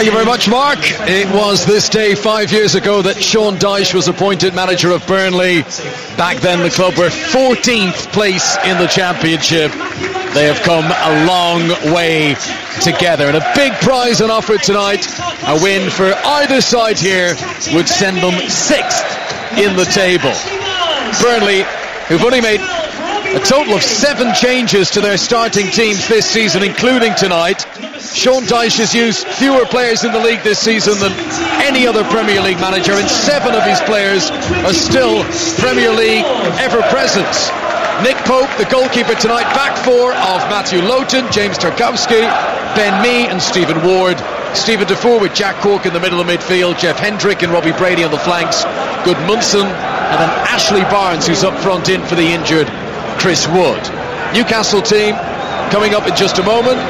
Thank you very much, Mark. It was this day 5 years ago that Sean Dyche was appointed manager of Burnley. Back then the club were 14th place in the championship. They have come a long way together, and a big prize on offer tonight. A win for either side here would send them 6th in the table. Burnley, who've only made a total of 7 changes to their starting teams this season, including tonight. Sean Dyche has used fewer players in the league this season than any other Premier League manager, and 7 of his players are still Premier League ever-present. Nick Pope, the goalkeeper tonight, back 4 of Matthew Lowton, James Tarkowski, Ben Mee and Stephen Ward. Stephen Defoe with Jack Cork in the middle of midfield, Jeff Hendrick and Robbie Brady on the flanks, Gudmundsson, and then Ashley Barnes, who's up front in for the injured Chris Wood. Newcastle team coming up in just a moment.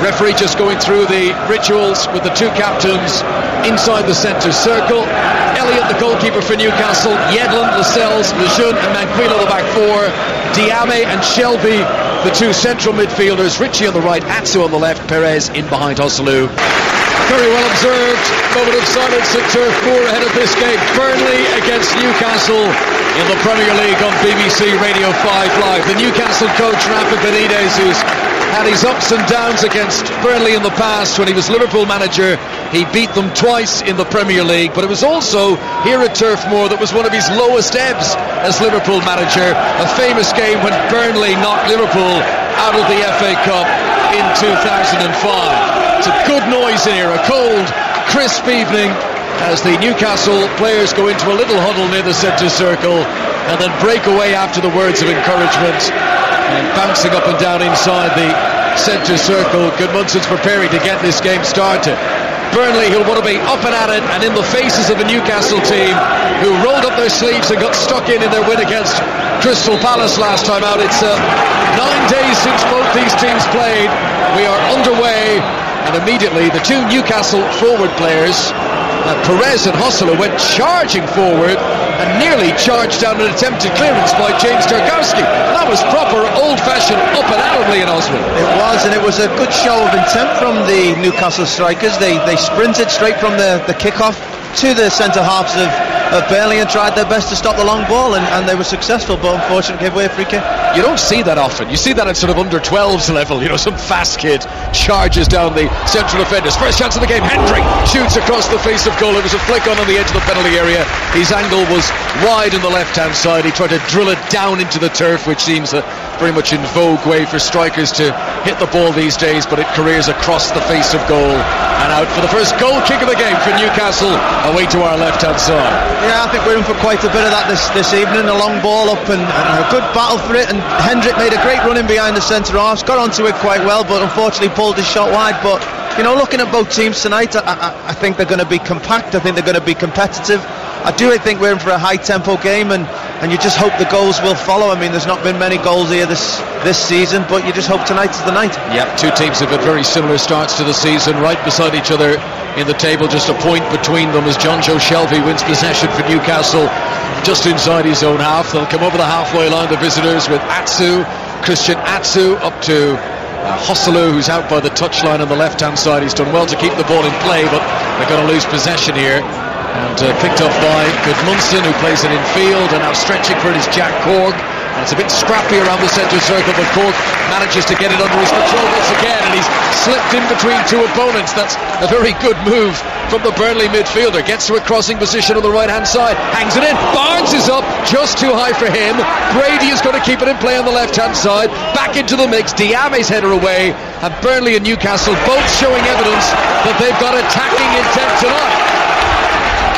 Referee just going through the rituals with the 2 captains inside the centre circle. Elliott, the goalkeeper for Newcastle, Yedlin, Lascelles, Lejeune and Manquillo the back 4, Diame and Shelby the 2 central midfielders, Ritchie on the right, Atsu on the left, Perez in behind Hosselu. Very well observed. Moment of silence at Turf Moor ahead of this game. Burnley against Newcastle in the Premier League on BBC Radio 5 Live. The Newcastle coach Rafa Benitez, who's had his ups and downs against Burnley in the past. When he was Liverpool manager, he beat them twice in the Premier League, but it was also here at Turf Moor that was one of his lowest ebbs as Liverpool manager. A famous game when Burnley knocked Liverpool out of the FA Cup in 2005. It's a good noise in here, a cold, crisp evening as the Newcastle players go into a little huddle near the centre circle and then break away after the words of encouragement and bouncing up and down inside the centre circle. Gudmundsson's preparing to get this game started. Burnley, who'll want to be up and at it and in the faces of a Newcastle team who rolled up their sleeves and got stuck in their win against Crystal Palace last time out. It's 9 days since both these teams played. We are underway. And immediately the 2 Newcastle forward players, Perez and Hosselu, went charging forward and nearly charged down an attempted clearance by James Tarkowski. That was proper old-fashioned up and at 'em, Ian Osman. It was, and it was a good show of intent from the Newcastle strikers. They sprinted straight from the kick-off to the centre halves of Burnley and tried their best to stop the long ball, and they were successful, but unfortunately gave away a free kick. You don't see that often. You see that at sort of under 12s level. Some fast kid charges down the central defenders. First chance of the game, Hendrick shoots across the face of goal. It was a flick on the edge of the penalty area. His angle was wide on the left-hand side. He tried to drill it down into the turf, which seems a very much in vogue way for strikers to hit the ball these days, but it careers across the face of goal and out for the first goal kick of the game for Newcastle, away to our left-hand side. Yeah, I think we're in for quite a bit of that this evening. A long ball up and a good battle for it, and Hendrick made a great run in behind the centre halves, got onto it quite well, but unfortunately pulled his shot wide. But looking at both teams tonight, I think they're going to be compact. I think they're going to be competitive. I do think we're in for a high tempo game, and you just hope the goals will follow. I mean, there's not been many goals here this season, but you just hope tonight is the night. Yep, 2 teams have had very similar starts to the season, right beside each other in the table, just a point between them as John Joe Shelby wins possession for Newcastle just inside his own half. They'll come over the halfway line, the visitors, with Christian Atsu up to Hosselu, who's out by the touchline on the left-hand side. He's done well to keep the ball in play, but they're going to lose possession here. And picked up by Gudmundsson, who plays it in field, and now stretching for it is Jack Cork. And it's a bit scrappy around the centre circle, but Cork manages to get it under his control once again, and he's slipped in between 2 opponents. That's a very good move from the Burnley midfielder. Gets to a crossing position on the right-hand side, hangs it in. Barnes is up, just too high for him. Brady is going to keep it in play on the left-hand side. Back into the mix, Diame's header away, and Burnley and Newcastle both showing evidence that they've got attacking intent tonight.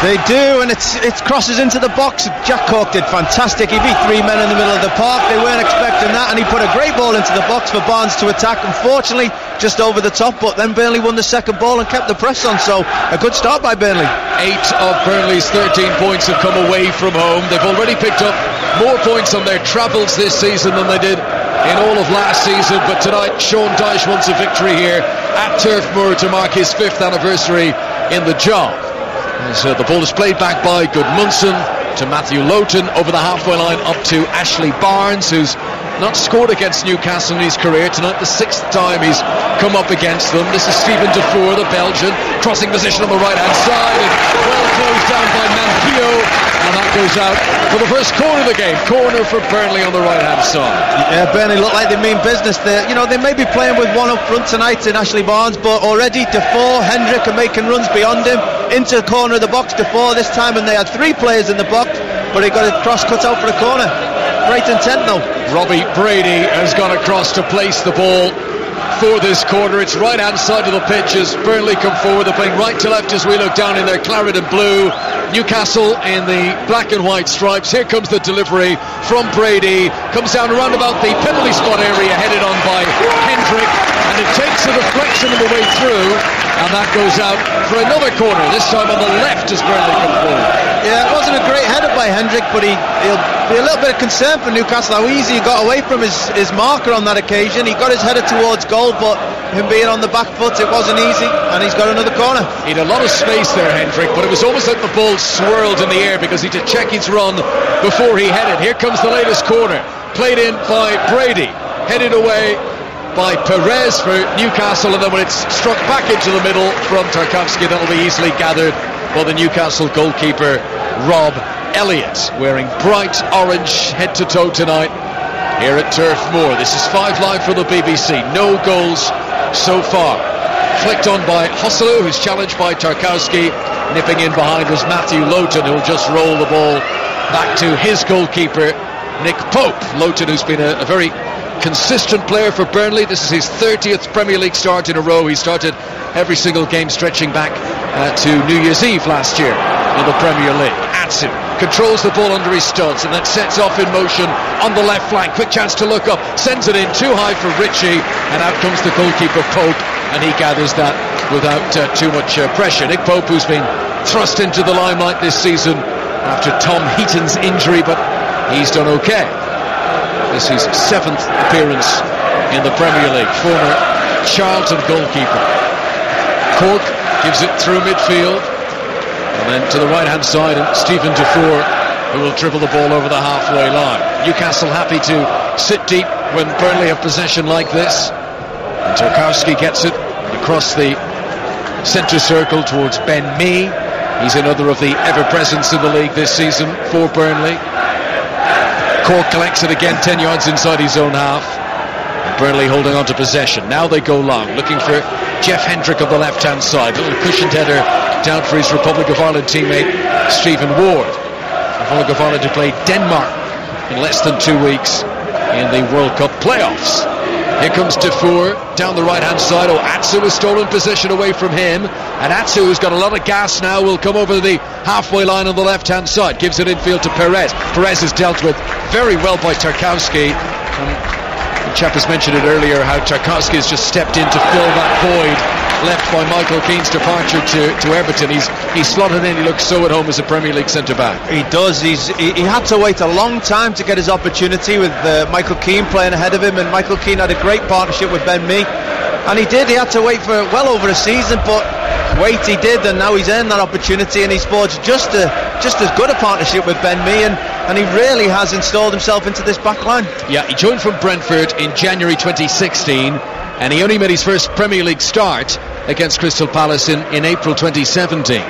They do, and it crosses into the box. Jack Cork did fantastic. He beat 3 men in the middle of the park. They weren't expecting that, and he put a great ball into the box for Barnes to attack. Unfortunately, just over the top, but then Burnley won the second ball and kept the press on, so a good start by Burnley. 8 of Burnley's 13 points have come away from home. They've already picked up more points on their travels this season than they did in all of last season, but tonight Sean Dyche wants a victory here at Turf Moor to mark his 5th anniversary in the job. As the ball is played back by Gudmundsson to Matthew Lowton over the halfway line up to Ashley Barnes, who's not scored against Newcastle in his career. Tonight the 6th time he's come up against them. This is Stephen Defour, the Belgian, crossing position on the right hand side, and well closed down by Mampio, and that goes out for the first corner of the game. Corner for Burnley on the right hand side. Yeah, Burnley look like they mean business there. You know, they may be playing with one up front tonight in Ashley Barnes, but already Defour, Hendrick are making runs beyond him into the corner of the box. Defour this time, and they had 3 players in the box, but he got a cross cut out for the corner. Great intent though. Robbie Brady has gone across to place the ball for this corner. It's right hand side of the pitch as Burnley come forward. They're playing right to left as we look down in their claret and blue. Newcastle in the black and white stripes. Here comes the delivery from Brady. Comes down around about the penalty spot area, headed on by Hendrick, and it takes a deflection on the way through, and that goes out for another corner, this time on the left as Burnley come forward. Yeah, it wasn't a great header by Hendrick, but he'll be a little bit of concern for Newcastle how easy he got away from his marker on that occasion. He got his header towards goal, but him being on the back foot, it wasn't easy, and he's got another corner. He had a lot of space there, Hendrick, but it was almost like the ball swirled in the air because he had to check his run before he headed. Here comes the latest corner, played in by Brady, headed away by Perez for Newcastle, and then when it's struck back into the middle from Tarkowski, that'll be easily gathered by the Newcastle goalkeeper Rob Elliott, wearing bright orange head to toe tonight here at Turf Moor. This is 5 Live for the BBC. No goals so far. Flicked on by Hosselu, who's challenged by Tarkowski. Nipping in behind was Matthew Loughton, who'll just roll the ball back to his goalkeeper Nick Pope. Loughton, who's been a very consistent player for Burnley. This is his 30th Premier League start in a row. He started every single game stretching back to New Year's Eve last year in the Premier League. Atsu controls the ball under his studs and then sets off in motion on the left flank. Quick chance to look up, sends it in too high for Ritchie, and out comes the goalkeeper Pope, and he gathers that without too much pressure. Nick Pope, who's been thrust into the limelight this season after Tom Heaton's injury, but he's done okay. This is his 7th appearance in the Premier League. Former Charlton goalkeeper. Cork gives it through midfield, and then to the right hand side, and Stephen Defour, who will dribble the ball over the halfway line. Newcastle happy to sit deep when Burnley have possession like this, and Tarkowski gets it across the centre circle towards Ben Mee. He's another of the ever-presents in the league this season for Burnley. Cork collects it again 10 yards inside his own half. Burnley holding on to possession. Now they go long, looking for Jeff Hendrick on the left-hand side. A little cushioned header down for his Republic of Ireland teammate Stephen Ward. Republic of Ireland to play Denmark in less than 2 weeks in the World Cup playoffs. Here comes Defour down the right-hand side. Atsu has stolen possession away from him, and Atsu, who's got a lot of gas now, will come over the halfway line on the left-hand side. Gives it infield to Perez. Perez is dealt with very well by Tarkowski. The chap has mentioned it earlier, how Tarkowski has just stepped in to fill that void left by Michael Keane's departure to Everton. He's slotted in. He looks so at home as a Premier League centre-back. He does. He had to wait a long time to get his opportunity with Michael Keane playing ahead of him, and Michael Keane had a great partnership with Ben Mee, and he did. He had to wait for well over a season, but wait he did, and now he's earned that opportunity, and he's forged just as good a partnership with Ben Mee, and he really has installed himself into this back line. Yeah, he joined from Brentford in January 2016, and he only made his first Premier League start against Crystal Palace in April 2017.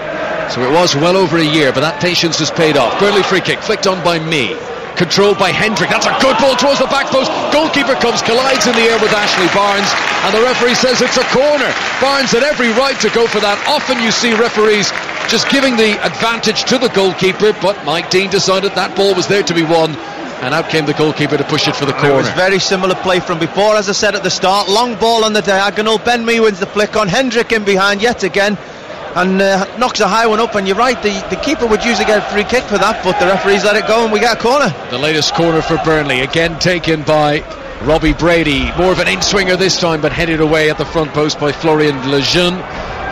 So it was well over a year, but that patience has paid off. Burnley free kick, flicked on by Mee. Controlled by Hendrick. That's a good ball towards the back post. Goalkeeper comes, collides in the air with Ashley Barnes, and the referee says it's a corner. Barnes had every right to go for that. Often you see referees just giving the advantage to the goalkeeper, but Mike Dean decided that ball was there to be won, and out came the goalkeeper to push it for the corner. It was very similar play from before, as I said at the start. Long ball on the diagonal. Ben Mee wins the flick on. Hendrick in behind yet again, and knocks a high one up, and you're right, the keeper would usually get a free kick for that, but the referees let it go and we get a corner. The latest corner for Burnley, again taken by Robbie Brady. More of an in-swinger this time, but headed away at the front post by Florian Lejeune,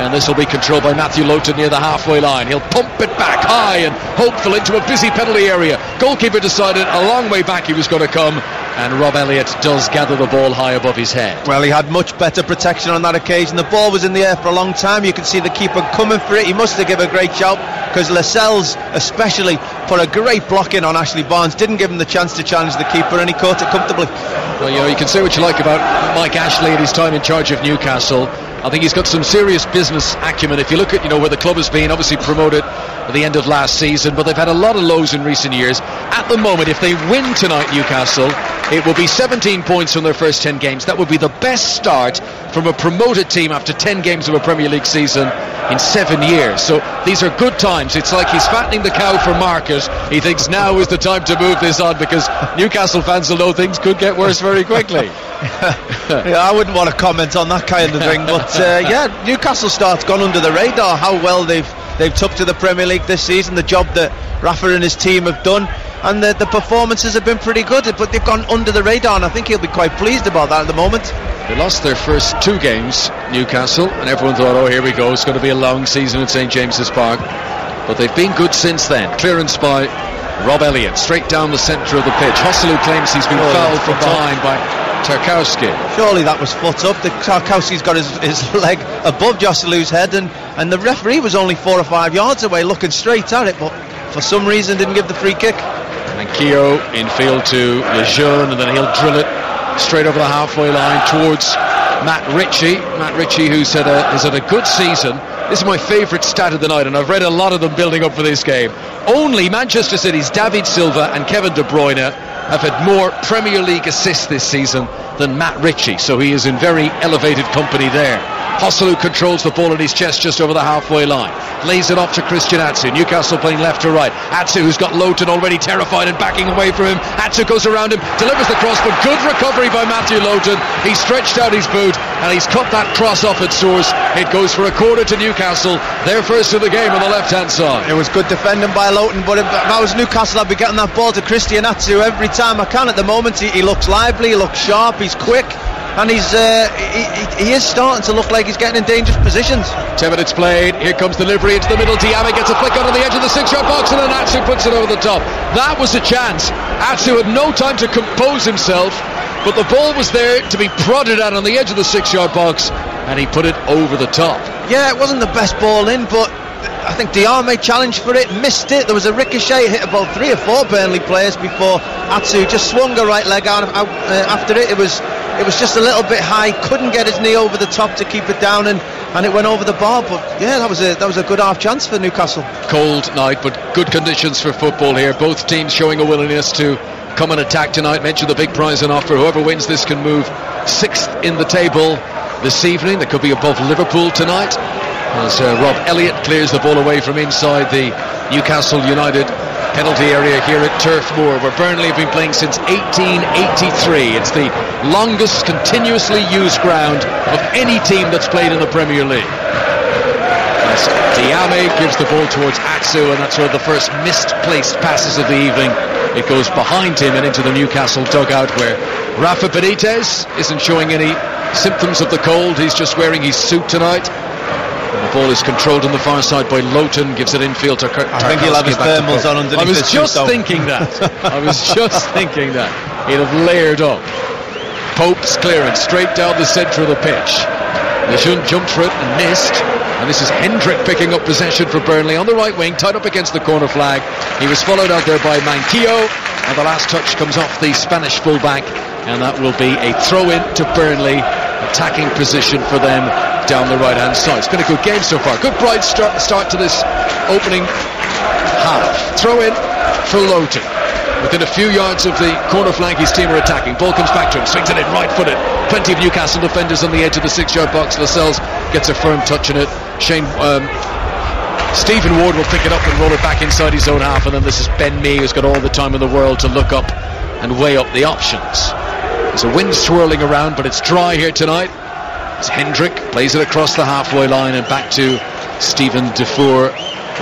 and this will be controlled by Matthew Loughton near the halfway line. He'll pump it back high and hopeful into a busy penalty area. Goalkeeper decided a long way back he was going to come, and Rob Elliott does gather the ball high above his head. Well, he had much better protection on that occasion. The ball was in the air for a long time. You could see the keeper coming for it. He must have given a great shout, because Lascelles especially put a great block in on Ashley Barnes, didn't give him the chance to challenge the keeper, and he caught it comfortably. Well, you can say what you like about Mike Ashley and his time in charge of Newcastle. I think he's got some serious business acumen. If you look at where the club has been, obviously promoted at the end of last season, but they've had a lot of lows in recent years. At the moment, if they win tonight, Newcastle, it will be 17 points from their first 10 games. That would be the best start from a promoted team after 10 games of a Premier League season in 7 years. So these are good times. It's like he's fattening the cow for market. He thinks now is the time to move this on, because Newcastle fans will know things could get worse very quickly. Yeah, I wouldn't want to comment on that kind of thing, but Newcastle start's gone under the radar. How well they've took to the Premier League this season, the job that Rafa and his team have done, and the performances have been pretty good, but they've gone under the radar, and I think he'll be quite pleased about that at the moment. They lost their first 2 games, Newcastle, and everyone thought, oh, here we go, it's going to be a long season at St James's Park, but they've been good since then. Clearance by Rob Elliott, straight down the centre of the pitch. Hosselu claims he's been fouled from behind by Tarkowski. Surely that was foot up. Tarkowski's got his leg above Josselu's head, and the referee was only 4 or 5 yards away looking straight at it, but for some reason didn't give the free kick. And Keogh in field to Lejeune, and then he'll drill it straight over the halfway line towards Matt Ritchie. Matt Ritchie, who's had a good season. This is my favourite stat of the night, and I've read a lot of them building up for this game. Only Manchester City's David Silva and Kevin De Bruyne have had more Premier League assists this season than Matt Ritchie, so he is in very elevated company there. Hosselu controls the ball in his chest just over the halfway line, lays it off to Christian Atsu. Newcastle playing left to right. Atsu, who's got Lowton already terrified and backing away from him. Atsu goes around him, delivers the cross, but good recovery by Matthew Lowton. He stretched out his boot and he's cut that cross off its source. It goes for a corner to Newcastle, their first of the game on the left hand side. It was good defending by Lowton, but if I was Newcastle, I'd be getting that ball to Christian Atsu every time I can. At the moment he looks lively, he looks sharp, he's quick, and he is starting to look like he's getting in dangerous positions. 10 minutes played, here comes the delivery into the middle. Diame gets a flick out on the edge of the 6-yard box, and then Atsu puts it over the top. That was a chance. Atsu had no time to compose himself, but the ball was there to be prodded at on the edge of the 6-yard box, and he put it over the top. Yeah, it wasn't the best ball in, but I think Diame challenged for it, missed it. There was a ricochet, hit about 3 or 4 Burnley players before Atsu just swung a right leg out after it. It was just a little bit high, couldn't get his knee over the top to keep it down, and it went over the bar. But yeah, that was a good half chance for Newcastle. Cold night, but good conditions for football here. Both teams showing a willingness to come and attack tonight. Mention the big prize on offer. Whoever wins this can move 6th in the table this evening. They could be above Liverpool tonight, as Rob Elliott clears the ball away from inside the Newcastle United penalty area here at Turf Moor, where Burnley have been playing since 1883. It's the longest continuously used ground of any team that's played in the Premier League. As Diame gives the ball towards Atsu, and that's where the first misplaced passes of the evening. It goes behind him and into the Newcastle dugout, where Rafa Benitez isn't showing any symptoms of the cold. He's just wearing his suit tonight. And the ball is controlled on the far side by Lowton, gives it infield to Tarkowski. I think he'll have his thermals on underneath. I was just thinking that. He'd have layered up. Pope's clearance straight down the centre of the pitch. Lejeune jumped for it and missed, and this is Hendrick picking up possession for Burnley on the right wing, tied up against the corner flag. He was followed out there by Manquillo, and the last touch comes off the Spanish fullback, and that will be a throw-in to Burnley. Attacking position for them down the right hand side. It's been a good game so far. Good bright start to this opening half. Throw in for Lowton. Within a few yards of the corner flag, his team are attacking. Ball comes back to him, swings it in right footed. Plenty of Newcastle defenders on the edge of the 6-yard box. Lascelles gets a firm touch on it. Stephen Ward will pick it up and roll it back inside his own half, and then this is Ben Mee, who's got all the time in the world to look up and weigh up the options. There's a wind swirling around, but it's dry here tonight. As Hendrick plays it across the halfway line and back to Stephen Defour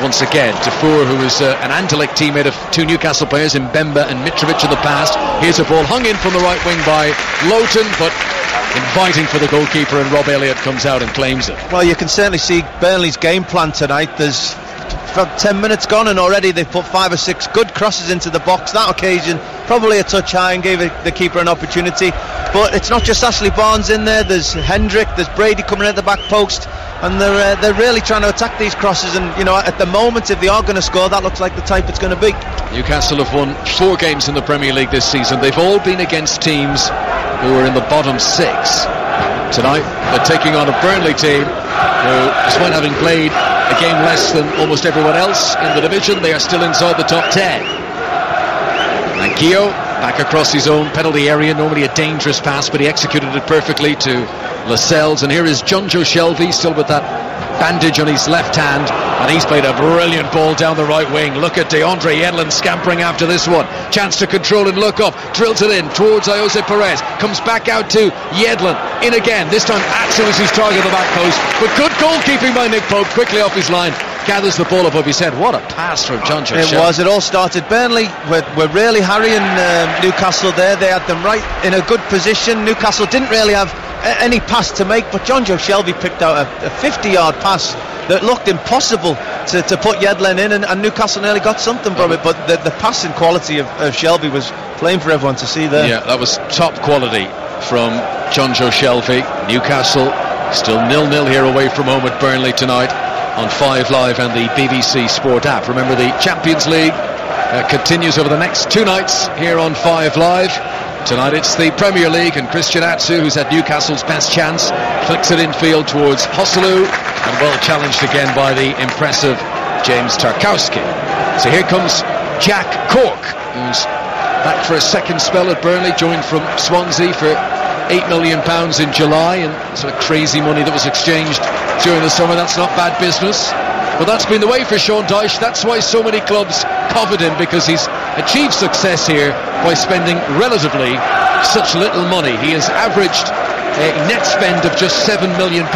once again. Defour, who is an Anderlecht teammate of 2 Newcastle players in Bemba and Mitrovic in the past. Here's a ball hung in from the right wing by Lowton, but inviting for the goalkeeper, and Rob Elliott comes out and claims it. Well, you can certainly see Burnley's game plan tonight. There's about 10 minutes gone, and already they've put 5 or 6 good crosses into the box. That occasion probably a touch high and gave the keeper an opportunity. But it's not just Ashley Barnes in there. There's Hendrick, there's Brady coming at the back post, and they're really trying to attack these crosses. And at the moment, if they are going to score, that looks like the type it's going to be. Newcastle have won 4 games in the Premier League this season. They've all been against teams who are in the bottom 6. Tonight they're taking on a Burnley team who, despite having played a game less than almost everyone else in the division, they are still inside the top 10. Manquillo back across his own penalty area, normally a dangerous pass, but he executed it perfectly to Lascelles. And here is Jonjo Shelvey, still with that bandage on his left hand, and he's played a brilliant ball down the right wing. Look at DeAndre Yedlin scampering after this one. Chance to control and look up, drills it in towards Jose Perez, comes back out to Yedlin, in again, this time Atsu is his target at the back post, but good goalkeeping by Nick Pope, quickly off his line, gathers the ball above his head. What a pass from Jonjo Shelvey. It all started. Burnley were really harrying Newcastle there. They had them right in a good position. Newcastle didn't really have any pass to make, but Jonjo Shelvey picked out a 50-yard pass that looked impossible to put Yedlin in, and Newcastle nearly got something from it. But the passing quality of Shelvey was plain for everyone to see there. Yeah, that was top quality from Jonjo Shelvey. Newcastle still 0-0 here away from home at Burnley tonight on 5 Live and the BBC Sport app. Remember, the Champions League continues over the next 2 nights here on 5 Live. Tonight it's the Premier League, and Christian Atsu, who's had Newcastle's best chance, flicks it infield towards Hosselu, and well challenged again by the impressive James Tarkowski. So here comes Jack Cork, who's back for a second spell at Burnley, joined from Swansea for £8 million in July, and sort of crazy money that was exchanged during the summer. That's not bad business. But that's been the way for Sean Dyche. That's why so many clubs covet him, because he's achieved success here by spending relatively such little money. He has averaged a net spend of just £7 million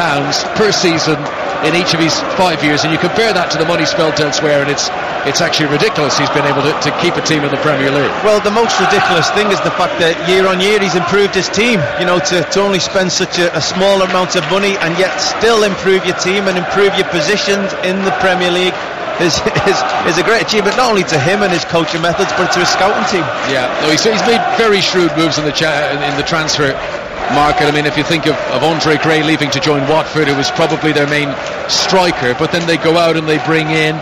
per season in each of his 5 years, and you compare that to the money spent elsewhere, and it's actually ridiculous he's been able to keep a team in the Premier League. Well, the most ridiculous thing is the fact that year on year he's improved his team. To only spend such a small amount of money and yet still improve your team and improve your positions in the Premier League is a great achievement, not only to him and his coaching methods, but to his scouting team. Yeah, no, he's made very shrewd moves in the transfer market. I mean, if you think of Andre Gray leaving to join Watford, who was probably their main striker, but then they go out and they bring in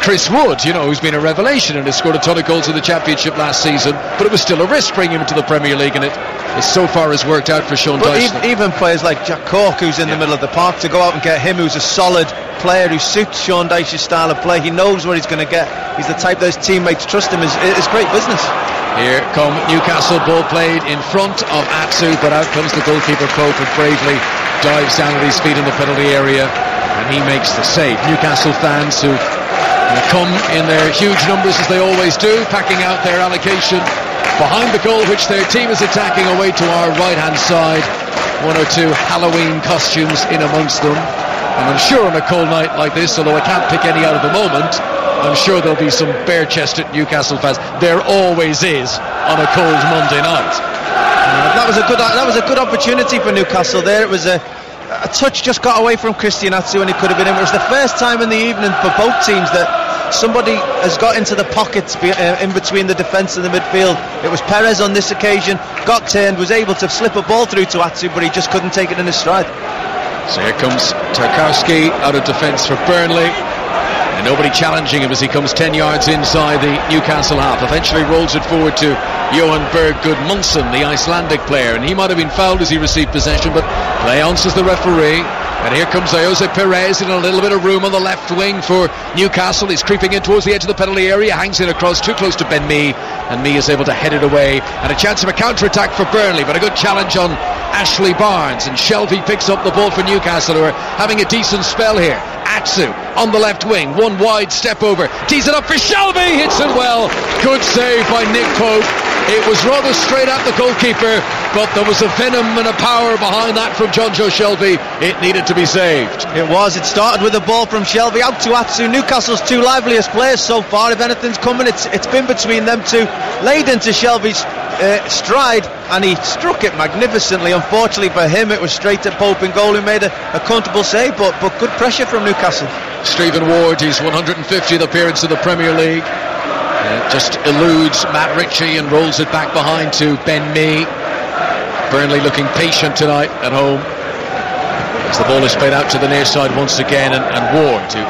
Chris Wood, who's been a revelation and has scored a ton of goals in the Championship last season, but it was still a risk bringing him into the Premier League, and it so far has worked out for Sean Dyche. Even players like Jack Cork, who's in the middle of the park, to go out and get him, who's a solid player who suits Sean Dyche's style of play. He knows what he's going to get. He's the type that his teammates trust him. Is great business. Here come Newcastle, ball played in front of Atsu, but out comes the goalkeeper Pope and bravely dives down at his feet in the penalty area, and he makes the save. Newcastle fans who come in their huge numbers, as they always do, packing out their allocation behind the goal which their team is attacking, away to our right hand side. 1 or 2 Halloween costumes in amongst them, and I'm sure on a cold night like this, although I can't pick any out at the moment, I'm sure there'll be some bare-chested Newcastle fans. There always is on a cold Monday night. That was a good opportunity for Newcastle there. It was a touch just got away from Christian Atsu, and it could have been him. It was the first time in the evening for both teams that somebody has got into the pockets in between the defence and the midfield. It was Perez on this occasion, got turned, was able to slip a ball through to Atsu, but he just couldn't take it in his stride. So here comes Tarkowski out of defence for Burnley, and nobody challenging him as he comes 10 yards inside the Newcastle half. Eventually rolls it forward to Johan Berg Gudmundsson, the Icelandic player, and he might have been fouled as he received possession, but play on, says the referee. And here comes Jose Perez in a little bit of room on the left wing for Newcastle. He's creeping in towards the edge of the penalty area, hangs in across too close to Ben Mee, and Mee is able to head it away, and a chance of a counter-attack for Burnley, but a good challenge on Ashley Barnes, and Shelvey picks up the ball for Newcastle, who are having a decent spell here. Atsu on the left wing, one wide step over, tees it up for Shelvey, hits it well. Good save by Nick Pope. It was rather straight at the goalkeeper, but there was a venom and a power behind that from Jonjo Shelvey. It needed to be saved. It was. It started with a ball from Shelvey out to Atsu. Newcastle's 2 liveliest players so far. If anything's coming, it's been between them two. Laid into Shelvey's stride, and he struck it magnificently. Unfortunately for him, it was straight at Pope in goal, who made a comfortable save, but good pressure from Newcastle. Stephen Ward, his 150th appearance in the Premier League, just eludes Matt Ritchie and rolls it back behind to Ben Mee. Burnley looking patient tonight at home as the ball is played out to the near side once again, and Ward to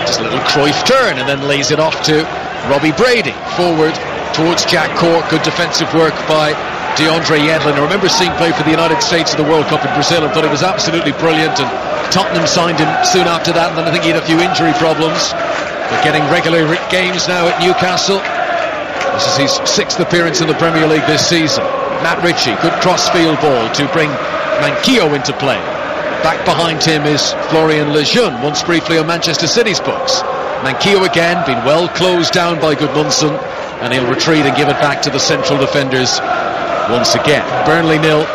just a little Cruyff turn and then lays it off to Robbie Brady forward towards Jack Cork. Good defensive work by DeAndre Yedlin. I remember seeing play for the United States in the World Cup in Brazil and thought it was absolutely brilliant, and Tottenham signed him soon after that, and then I think he had a few injury problems, but getting regular games now at Newcastle. This is his 6th appearance in the Premier League this season. Matt Ritchie, good cross-field ball to bring Manquillo into play. Back behind him is Florian Lejeune, once briefly on Manchester City's books. Manquillo again, been well closed down by Gudmundsson, and he'll retreat and give it back to the central defenders once again. Burnley 0,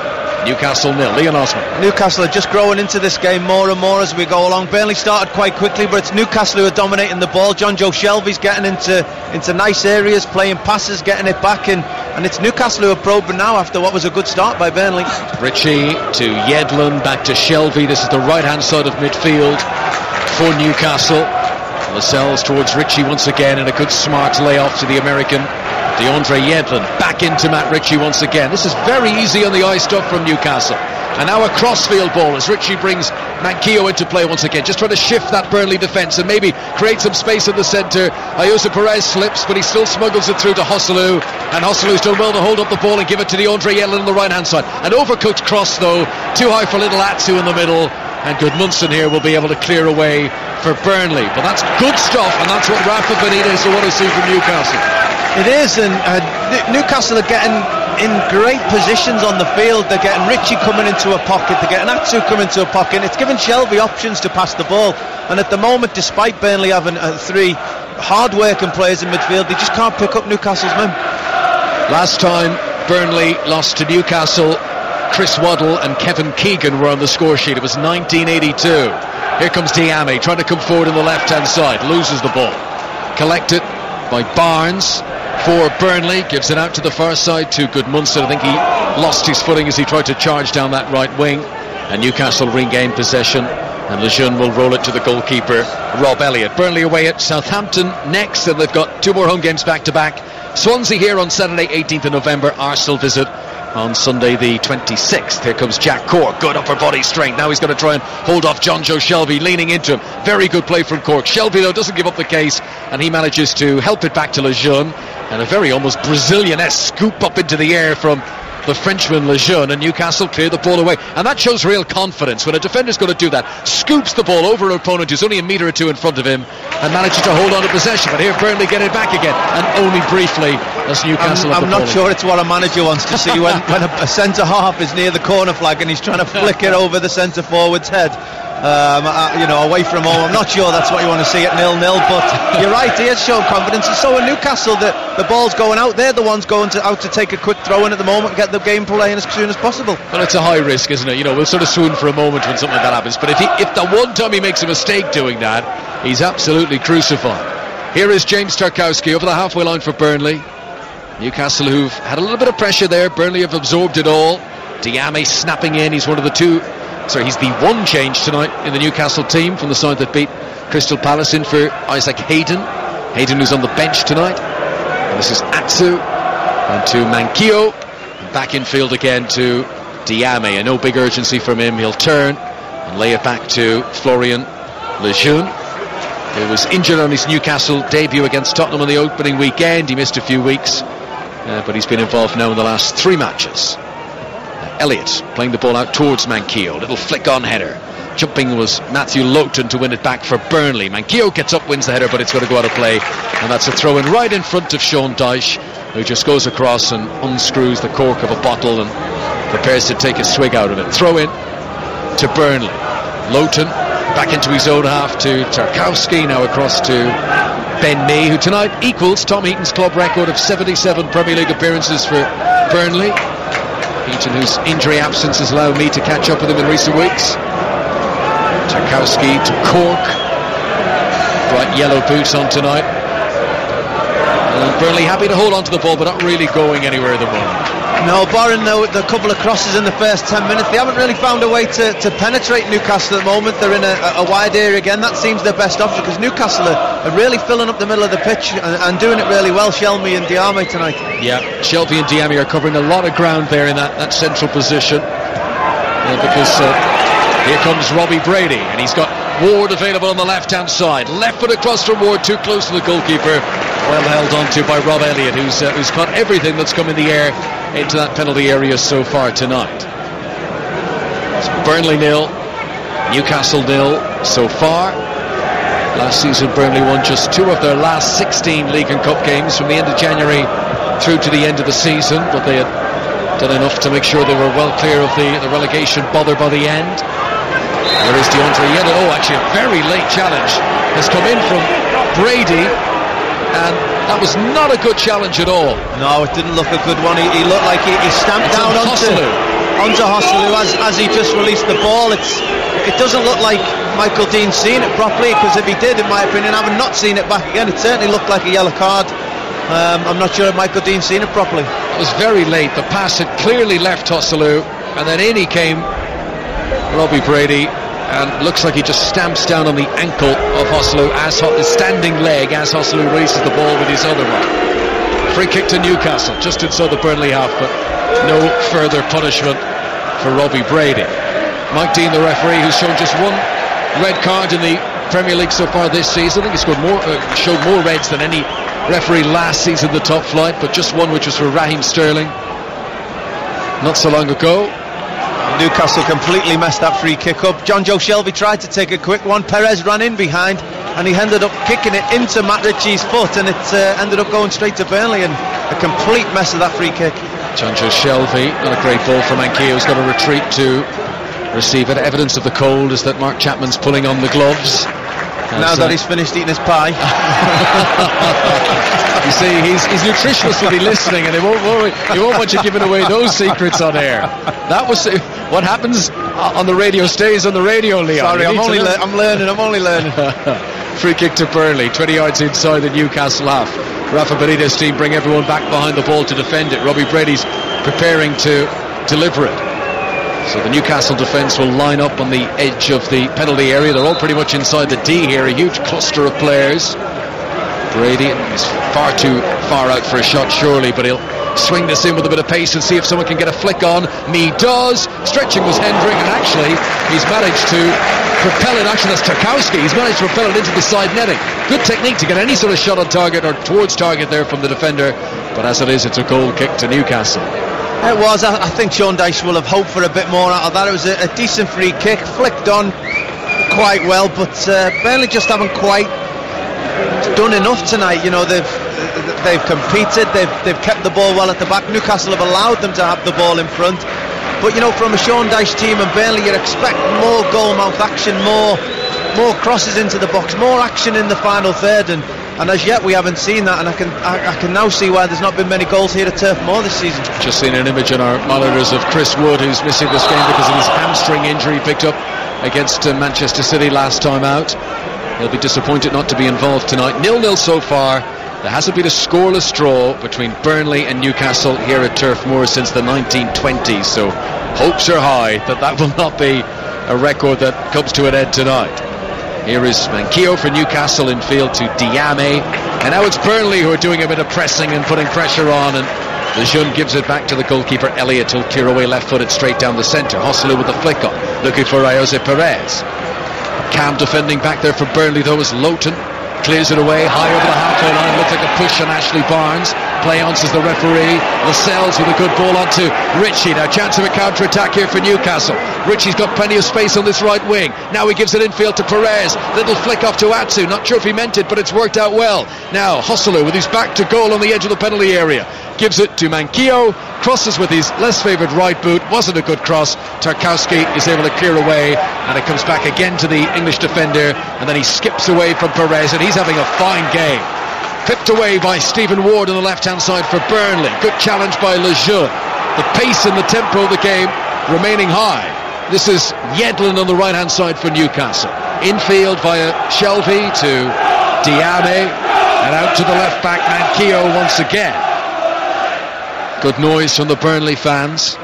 Newcastle 0. Leon Osman. Newcastle are just growing into this game more and more as we go along. Burnley started quite quickly, but it's Newcastle who are dominating the ball. John Joe Shelby's getting into nice areas, playing passes, getting it back in, and it's Newcastle who are probing now after what was a good start by Burnley. Ritchie to Yedlin, back to Shelby. This is the right hand side of midfield for Newcastle. Lascelles towards Ritchie once again, and a good smart layoff to the American DeAndre Yedlin. Back into Matt Ritchie once again. This is very easy on the eye stuff from Newcastle. And now a crossfield ball as Ritchie brings Manquillo into play once again, just trying to shift that Burnley defence and maybe create some space in the centre. Ayoze Perez slips, but he still smuggles it through to Joselu, and Joselu's done well to hold up the ball and give it to DeAndre Yedlin on the right hand side. An overcooked cross though, too high for little Atsu in the middle, and Gudmundsson here will be able to clear away for Burnley. But that's good stuff, and that's what Rafa Benitez will want to see from Newcastle. It is, and Newcastle are getting in great positions on the field. They're getting Ritchie coming into a pocket, they're getting Atsu coming into a pocket. It's giving Shelby options to pass the ball, and at the moment, despite Burnley having 3 hard-working players in midfield, they just can't pick up Newcastle's men. Last time Burnley lost to Newcastle, Chris Waddle and Kevin Keegan were on the score sheet. It was 1982. Here comes Diame trying to come forward on the left-hand side, loses the ball, collected by Barnes for Burnley, gives it out to the far side to Gudmundsson. I think he lost his footing as he tried to charge down that right wing, and Newcastle regained possession, and Lejeune will roll it to the goalkeeper Rob Elliott. Burnley away at Southampton next, and they've got 2 more home games back to back. Swansea here on Saturday 18th of November, Arsenal visit on Sunday the 26th. Here comes Jack Cork, good upper body strength. Now he's going to try and hold off John Joe Shelby, leaning into him. Very good play from Cork. Shelby though doesn't give up the case, and he manages to help it back to Lejeune, and a very almost Brazilian-esque scoop up into the air from the Frenchman Lejeune, and Newcastle clear the ball away, and that shows real confidence when a defender's going to do that. Scoops the ball over an opponent who's only a metre or 2 in front of him and manages to hold on to possession. But here Burnley get it back again, and only briefly as Newcastle. I'm not sure it's what a manager wants to see when a centre half is near the corner flag and he's trying to flick it over the centre forward's head. Away from home. I'm not sure that's what you want to see at 0-0, but you're right, he has shown confidence, and so in Newcastle, the ball's going out. They're the ones going out to take a quick throw in at the moment and get the game playing as soon as possible. Well, it's a high risk, isn't it? We'll sort of swoon for a moment when something like that happens, but if the one time he makes a mistake doing that, he's absolutely crucified. Here is James Tarkowski over the halfway line for Burnley. Newcastle, who've had a little bit of pressure there. Burnley have absorbed it all. Diame snapping in. He's he's the one change tonight in the Newcastle team from the side that beat Crystal Palace, in for Isaac Hayden who's on the bench tonight. And this is Atsu, and to Manquillo, and back in field again to Diame, and no big urgency from him. He'll turn and lay it back to Florian Lejeune, who was injured on his Newcastle debut against Tottenham on the opening weekend. He missed a few weeks, but he's been involved now in the last 3 matches. Elliott playing the ball out towards Manquillo, little flick on header. Jumping was Matthew Lowton to win it back for Burnley. Manquillo gets up, wins the header, but it's going to go out of play, and that's a throw in right in front of Sean Dyche, who just goes across and unscrews the cork of a bottle and prepares to take a swig out of it. Throw in to Burnley. Lowton back into his own half to Tarkowski, now across to Ben Mee, who tonight equals Tom Heaton's club record of 77 Premier League appearances for Burnley. Heaton, whose injury absence has allowed me to catch up with him in recent weeks. Tarkowski to Cork, bright yellow boots on tonight. Burnley happy to hold on to the ball, but not really going anywhere at the moment. No, barring the couple of crosses in the first 10 minutes, they haven't really found a way to penetrate Newcastle at the moment. They're in a wide area again. That seems their best option, because Newcastle are really filling up the middle of the pitch and doing it really well, Shelby and Diame tonight. Yeah, Shelby and Diame are covering a lot of ground there in that central position, because here comes Robbie Brady, and he's got Ward available on the left-hand side. Left foot across from Ward, too close to the goalkeeper. Well held onto by Rob Elliott, who's caught everything that's come in the air into that penalty area so far tonight. It's Burnley 0, Newcastle 0 so far. Last season Burnley won just 2 of their last 16 League and Cup games from the end of January through to the end of the season, but they had done enough to make sure they were well clear of the relegation bother by the end. There is DeAndre Yedlin. Oh, actually a very late challenge has come in from Brady, and that was not a good challenge at all. No, it didn't look a good one. He looked like he stamped down onto Hosselu as he just released the ball. It doesn't look like Michael Dean's seen it properly, because if he did, in my opinion, having not seen it back again, it certainly looked like a yellow card. I'm not sure if Michael Dean's seen it properly. It was very late. The pass had clearly left Hosselu, and then in he came Robbie Brady, and looks like he just stamps down on the ankle of Hosselu, his standing leg, as Hosselu releases the ball with his other one. Free kick to Newcastle, just inside the Burnley half, but no further punishment for Robbie Brady. Mike Dean, the referee, who's shown just one red card in the Premier League so far this season. I think he showed more reds than any referee last season in the top flight, but just one, which was for Raheem Sterling not so long ago. Newcastle completely messed that free kick up. John Joe Shelby tried to take a quick one. Perez ran in behind, and he ended up kicking it into Matt Ritchie's foot, and it ended up going straight to Burnley, and a complete mess of that free kick. John Joe Shelby, not a great ball from Manquillo, who's got to retreat to receive it. Evidence of the cold is that Mark Chapman's pulling on the gloves. Now that he's finished eating his pie. You see, his nutritionist will be listening, and he won't want you giving away those secrets on air. That was what happens on the radio stays on the radio, Leon. Sorry, I'm only learning. Free kick to Burnley, 20 yards inside the Newcastle half. Rafa Benitez's team bring everyone back behind the ball to defend it. Robbie Brady's preparing to deliver it. So the Newcastle defence will line up on the edge of the penalty area. They're all pretty much inside the D here, a huge cluster of players. Brady is far too far out for a shot, surely, but he'll swing this in with a bit of pace and see if someone can get a flick on. He does. Stretching was Hendrick, and actually he's managed to propel it. Actually, that's Tarkowski. He's managed to propel it into the side netting. Good technique to get any sort of shot on target or towards target there from the defender, but as it is, it's a goal kick to Newcastle. It was. I think Sean Dyche will have hoped for a bit more out of that. It was a decent free kick, flicked on quite well, but Burnley just haven't quite done enough tonight. You know, they've competed, they've kept the ball well at the back. Newcastle have allowed them to have the ball in front, but you know, from a Sean Dyche team and Burnley, you'd expect more goal-mouth action, more crosses into the box, more action in the final third, and as yet we haven't seen that, and I can now see why there's not been many goals here at Turf Moor this season. Just seen an image on our monitors of Chris Wood, who's missing this game because of his hamstring injury picked up against Manchester City last time out. He'll be disappointed not to be involved tonight. 0-0 so far. There hasn't been a scoreless draw between Burnley and Newcastle here at Turf Moor since the 1920s, so hopes are high that will not be a record that comes to an end tonight. Here is Manquillo for Newcastle in field to Diame, and now it's Burnley who are doing a bit of pressing and putting pressure on, and Lejeune gives it back to the goalkeeper Elliott. He'll clear away left-footed straight down the centre. Hosselu with the flick on, looking for Jose Perez. Calm defending back there for Burnley though as Lowton clears it away high over the halfway line. Looks like a push on Ashley Barnes. Play on, says the referee. Lascelles with a good ball onto Ritchie. Now chance of a counter-attack here for Newcastle. Ritchie's got plenty of space on this right wing. Now he gives it infield to Perez. Little flick off to Atsu. Not sure if he meant it, but it's worked out well. Now Hosselu with his back to goal on the edge of the penalty area. Gives it to Manquillo. Crosses with his less favoured right boot. Wasn't a good cross. Tarkowski is able to clear away, and it comes back again to the English defender, and then he skips away from Perez, and he's having a fine game. Clipped away by Stephen Ward on the left-hand side for Burnley. Good challenge by Lejeune. The pace and the tempo of the game remaining high. This is Yedlin on the right-hand side for Newcastle. Infield via Shelby to Diame. And out to the left back, Manquillo once again. Good noise from the Burnley fans.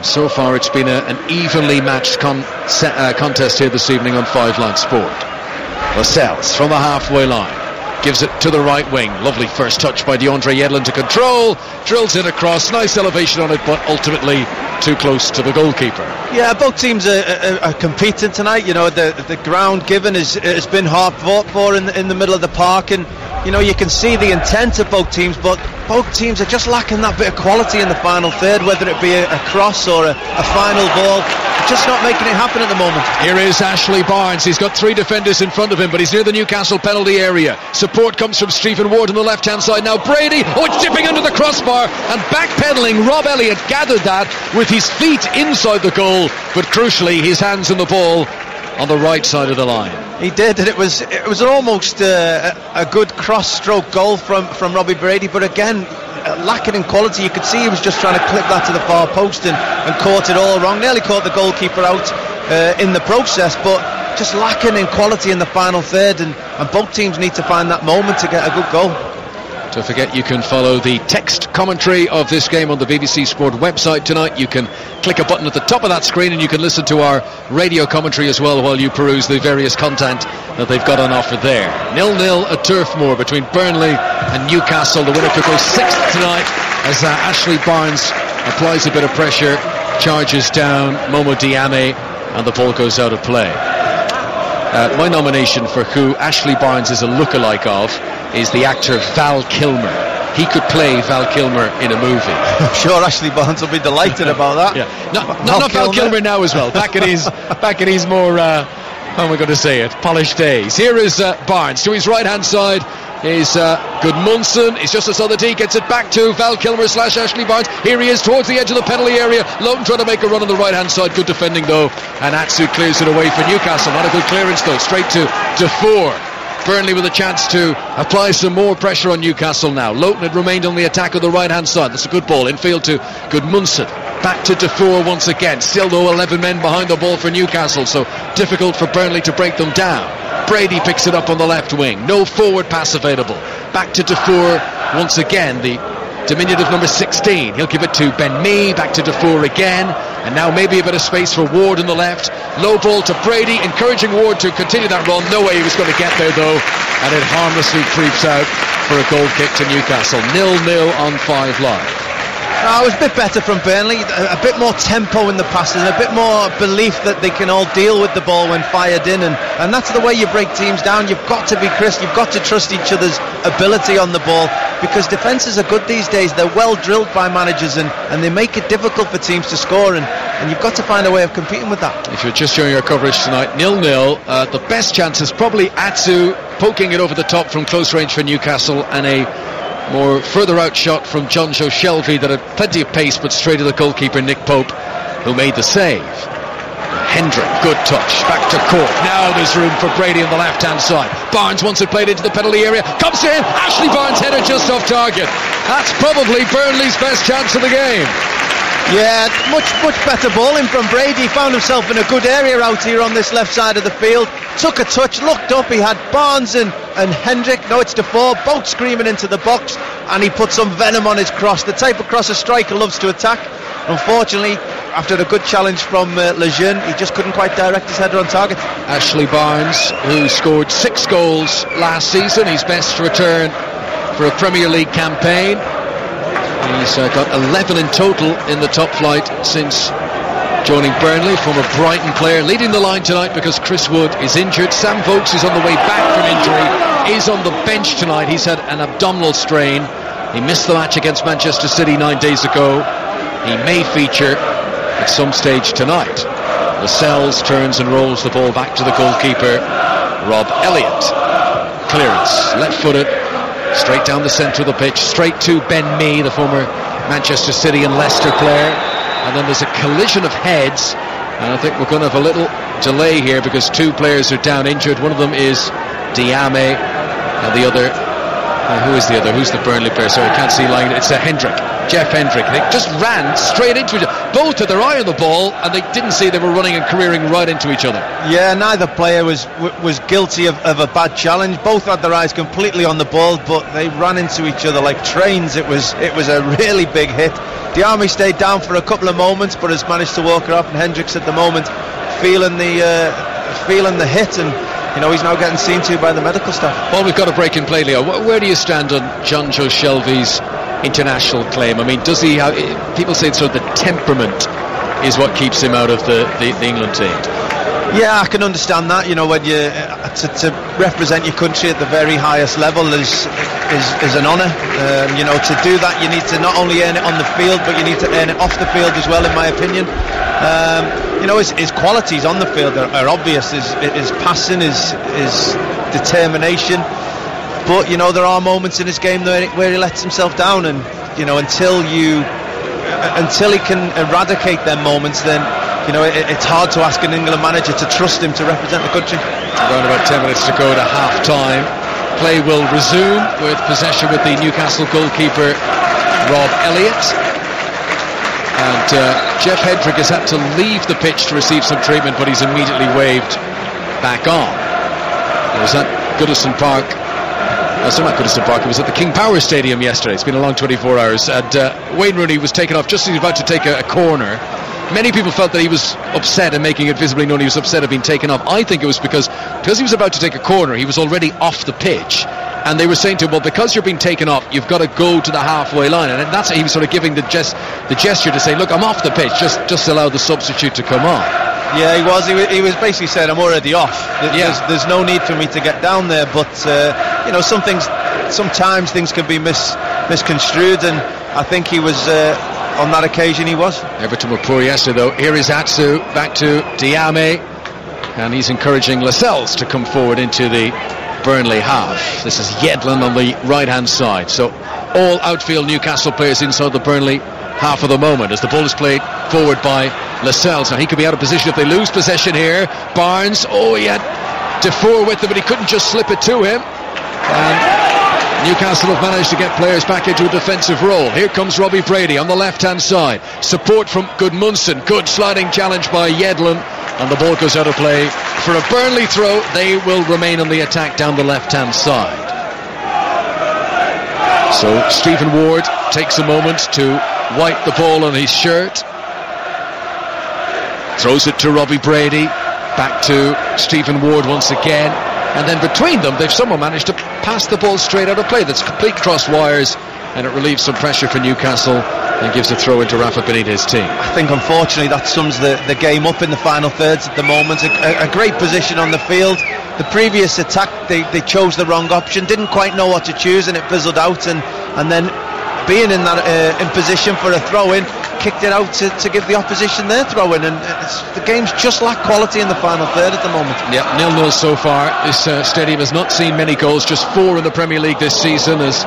So far it's been an evenly matched contest here this evening on 5 Line Sport. Lascelles from the halfway line. Gives it to the right wing. Lovely first touch by DeAndre Yedlin to control. Drills it across. Nice elevation on it, but ultimately too close to the goalkeeper. Yeah, both teams are competing tonight. You know, the ground given has been hard fought for in the middle of the park, and you know, you can see the intent of both teams, but both teams are just lacking that bit of quality in the final third, whether it be a cross or a final ball. Just not making it happen at the moment. Here is Ashley Barnes. He's got 3 defenders in front of him, but he's near the Newcastle penalty area. Support comes from Stephen Ward on the left hand side. Now Brady, it's dipping under the crossbar and backpedaling. Rob Elliott gathered that with his feet inside the goal, but crucially his hands on the ball on the right side of the line. He did, and it was almost a good cross-stroke goal from Robbie Brady, but again, lacking in quality. You could see he was just trying to clip that to the far post and caught it all wrong. Nearly caught the goalkeeper out in the process, but just lacking in quality in the final third, and both teams need to find that moment to get a good goal. Don't forget, you can follow the text commentary of this game on the BBC Sport website tonight. You can click a button at the top of that screen and you can listen to our radio commentary as well while you peruse the various content that they've got on offer there. 0-0 at Turf Moor between Burnley and Newcastle. The winner could go 6th tonight as Ashley Barnes applies a bit of pressure, charges down Momo Diame, and the ball goes out of play. My nomination for who Ashley Barnes is a lookalike of is the actor Val Kilmer. He could play Val Kilmer in a movie. I'm sure Ashley Barnes will be delighted about that. Yeah, not Val Kilmer now as well. Back in his more how am I going to say it, polished days. Here is Barnes to his right hand side. Is Gudmundsson. He's just outside the tee, gets it back to Val Kilmer / Ashley Barnes. Here he is towards the edge of the penalty area. Loughton trying to make a run on the right hand side. Good defending though, and Atsu clears it away for Newcastle. Not a good clearance though, straight to Defour. Burnley with a chance to apply some more pressure on Newcastle now. Loughton had remained on the attack on the right hand side. That's a good ball infield to Gudmundsson. Back to Defour once again. Still though 11 men behind the ball for Newcastle, so difficult for Burnley to break them down. Brady picks it up on the left wing. No forward pass available. Back to Defour once again, the diminutive number 16. He'll give it to Ben Mee. Back to Defour again. And now maybe a bit of space for Ward on the left. Low ball to Brady, encouraging Ward to continue that run. No way he was going to get there though. And it harmlessly creeps out for a goal kick to Newcastle. 0-0 on 5 Live. It was a bit better from Burnley, a bit more tempo in the passes, a bit more belief that they can all deal with the ball when fired in, and that's the way you break teams down. You've got to be crisp, you've got to trust each other's ability on the ball, because defences are good these days. They're well drilled by managers, and they make it difficult for teams to score, and you've got to find a way of competing with that. If you're just showing your coverage tonight, 0-0, the best chance is probably Atsu poking it over the top from close range for Newcastle, and a more further out shot from John Joe Shelby that had plenty of pace but straight to the goalkeeper Nick Pope, who made the save. Hendrick, good touch, back to Cork. Now there's room for Brady on the left hand side. Barnes wants it played into the penalty area, comes in, Ashley Barnes header just off target. That's probably Burnley's best chance of the game. Yeah, much better bowling from Brady. He found himself in a good area out here on this left side of the field. Took a touch, looked up, he had Barnes and Hendrick, no it's Defour, both screaming into the box, and he put some venom on his cross, the type of cross a striker loves to attack. Unfortunately, after a good challenge from Lejeune, he just couldn't quite direct his header on target. Ashley Barnes, who scored 6 goals last season, his best return for a Premier League campaign. He's got 11 in total in the top flight since joining Burnley. Former Brighton player, leading the line tonight because Chris Wood is injured. Sam Vokes is on the way back from injury, is on the bench tonight. He's had an abdominal strain. He missed the match against Manchester City 9 days ago. He may feature at some stage tonight. Lascelles turns and rolls the ball back to the goalkeeper, Rob Elliott. Clearance, left-footed, straight down the centre of the pitch, straight to Ben Mee, the former Manchester City and Leicester player. And then there's a collision of heads, and I think we're going to have a little delay here because 2 players are down injured. One of them is Diame, and the other, who is the other? Who's the Burnley player? Sorry, I can't see line. It's Hendrick. Jeff Hendrick. They just ran straight into each other. Both had their eye on the ball, and they didn't see they were running and careering right into each other. Yeah, neither player was guilty of a bad challenge. Both had their eyes completely on the ball, but they ran into each other like trains. It was a really big hit. Diame stayed down for a couple of moments, but has managed to walk her up, and Hendricks at the moment feeling the hit, and he's now getting seen to by the medical staff. Well, we've got a break in play, Leo. Where do you stand on Jonjo Shelvey's international claim? I mean, does he have... People say sort of the temperament is what keeps him out of the England team. Yeah, I can understand that. When you to represent your country at the very highest level is an honour. To do that, you need to not only earn it on the field, but you need to earn it off the field as well, in my opinion. His qualities on the field are obvious. His passing, his determination. But there are moments in his game where he lets himself down, and until he can eradicate them moments, then it's hard to ask an England manager to trust him to represent the country. Around about 10 minutes to go to half time. Play will resume with possession with the Newcastle goalkeeper Rob Elliott, and Jeff Hendrick has had to leave the pitch to receive some treatment, but he's immediately waved back on. It was at Goodison Park. So not Goodison Park, it was at the King Power Stadium yesterday. It's been a long 24 hours, and Wayne Rooney was taken off just as he was about to take a corner. Many people felt that he was upset, and making it visibly known he was upset at being taken off. I think it was because he was about to take a corner, he was already off the pitch, and they were saying to him, well, because you're being taken off, you've got to go to the halfway line, and that's he was sort of giving the gesture to say, look, I'm off the pitch, just allow the substitute to come on. Yeah, he was. He was basically saying, I'm already off. There's no need for me to get down there. But sometimes things can be misconstrued, and I think he was. On that occasion he was. Everton were poor yesterday though. Here is Atsu, back to Diame, and he's encouraging Lascelles to come forward into the Burnley half. This is Yedlin on the right hand side. So all outfield Newcastle players inside the Burnley half of the moment as the ball is played forward by Lascelles. Now he could be out of position if they lose possession here. Barnes, he had Defoe with him, but he couldn't just slip it to him, and Newcastle have managed to get players back into a defensive role. Here comes Robbie Brady on the left-hand side. Support from Gudmundsson. Good sliding challenge by Yedlin. And the ball goes out of play for a Burnley throw. They will remain on the attack down the left-hand side. So Stephen Ward takes a moment to wipe the ball on his shirt. Throws it to Robbie Brady. Back to Stephen Ward once again. And then between them, they've somehow managed to pass the ball straight out of play. That's complete cross wires, and it relieves some pressure for Newcastle and gives a throw into Rafa Benitez's team. I think unfortunately that sums the game up in the final thirds at the moment. A great position on the field. The previous attack, they chose the wrong option, didn't quite know what to choose, and it fizzled out, and then being in that in position for a throw-in, kicked it out to give the opposition their throw-in, and the game's just lacked quality in the final third at the moment. Yeah, 0-0 so far. This stadium has not seen many goals, just 4 in the Premier League this season, as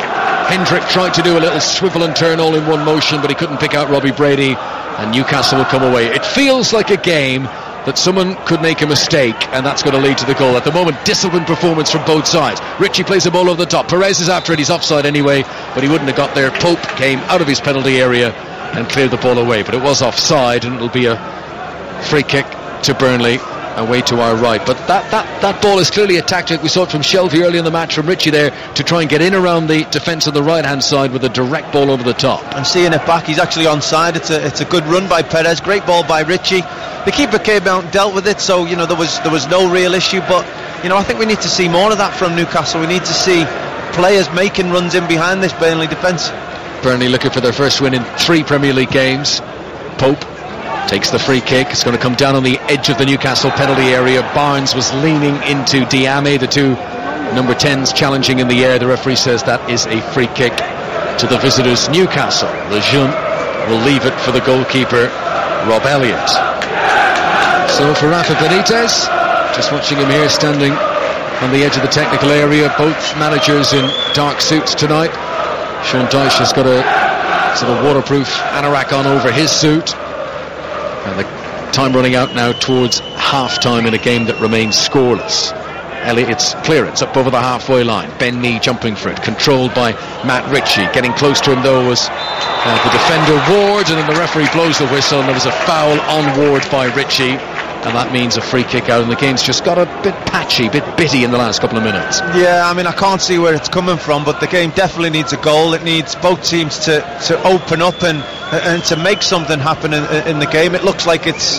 Hendrick tried to do a little swivel and turn all in one motion, but he couldn't pick out Robbie Brady, and Newcastle will come away. It feels like a game that someone could make a mistake, and that's going to lead to the goal. At the moment, disciplined performance from both sides. Richie plays the ball over the top. Perez is after it. He's offside anyway, but he wouldn't have got there. Pope came out of his penalty area and cleared the ball away, but it was offside, and it'll be a free kick to Burnley away to our right. But that ball is clearly a tactic. We saw it from Shelvey early in the match, from Richie there, to try and get in around the defence on the right hand side with a direct ball over the top. And seeing it back, he's actually onside. It's a good run by Perez, great ball by Richie. The keeper came out and dealt with it, so there was no real issue. But I think we need to see more of that from Newcastle. We need to see players making runs in behind this Burnley defence. Burnley looking for their first win in 3 Premier League games. Pope takes the free kick. It's going to come down on the edge of the Newcastle penalty area. Barnes was leaning into Diame, the 2 number 10s challenging in the air. The referee says that is a free kick to the visitors Newcastle. Lejeune will leave it for the goalkeeper Rob Elliott. So for Rafa Benitez, just watching him here standing on the edge of the technical area, both managers in dark suits tonight. Sean Dyche has got a sort of waterproof anorak on over his suit, and the time running out now towards half time in a game that remains scoreless. Elliott's clearance up over the halfway line. Ben Mee jumping for it, controlled by Matt Ritchie. Getting close to him though was the defender Ward, and then the referee blows the whistle, and there was a foul on Ward by Ritchie, and that means a free kick out, and the game's just got a bit patchy, a bit bitty in the last couple of minutes. Yeah, I mean, I can't see where it's coming from, but the game definitely needs a goal. It needs both teams to open up and to make something happen in the game. It looks like it's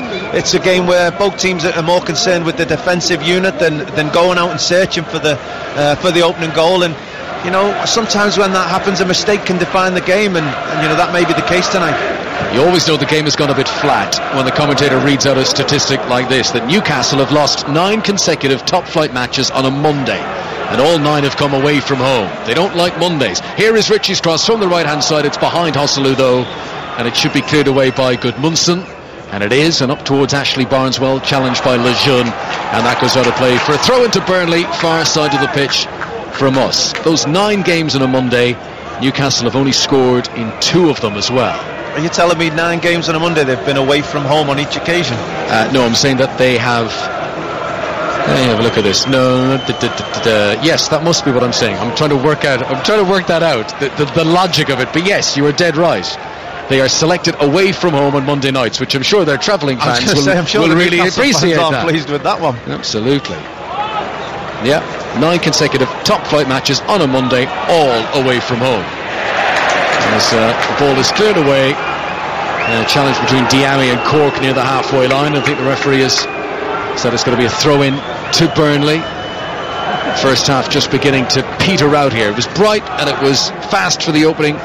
a game where both teams are more concerned with the defensive unit than going out and searching for the opening goal. And you know, sometimes when that happens, a mistake can define the game, and you know, that may be the case tonight. You always know the game has gone a bit flat when the commentator reads out a statistic like this, that Newcastle have lost 9 consecutive top-flight matches on a Monday, and all 9 have come away from home. They don't like Mondays. Here is Ritchie's cross from the right-hand side. It's behind Hosselu though, and it should be cleared away by Gudmundsson, and it is, and up towards Ashley Barneswell, challenged by Lejeune, and that goes out of play for a throw into Burnley, far side of the pitch from us. Those 9 games on a Monday, Newcastle have only scored in 2 of them as well. Are you telling me 9 games on a Monday they've been away from home on each occasion? No, I'm saying that they have. Let me have a look at this. No, yes, that must be what I'm saying. I'm trying to work that out. The logic of it. But yes, you are dead right. They are selected away from home on Monday nights, which I'm sure their travelling fans will really appreciate. I'm pleased with that one. Absolutely. Yeah, 9 consecutive top-flight matches on a Monday, all away from home. As the ball is cleared away, a challenge between Diame and Cork near the halfway line. I think the referee has said it's going to be a throw-in to Burnley. First half just beginning to peter out here. It was bright and it was fast for the opening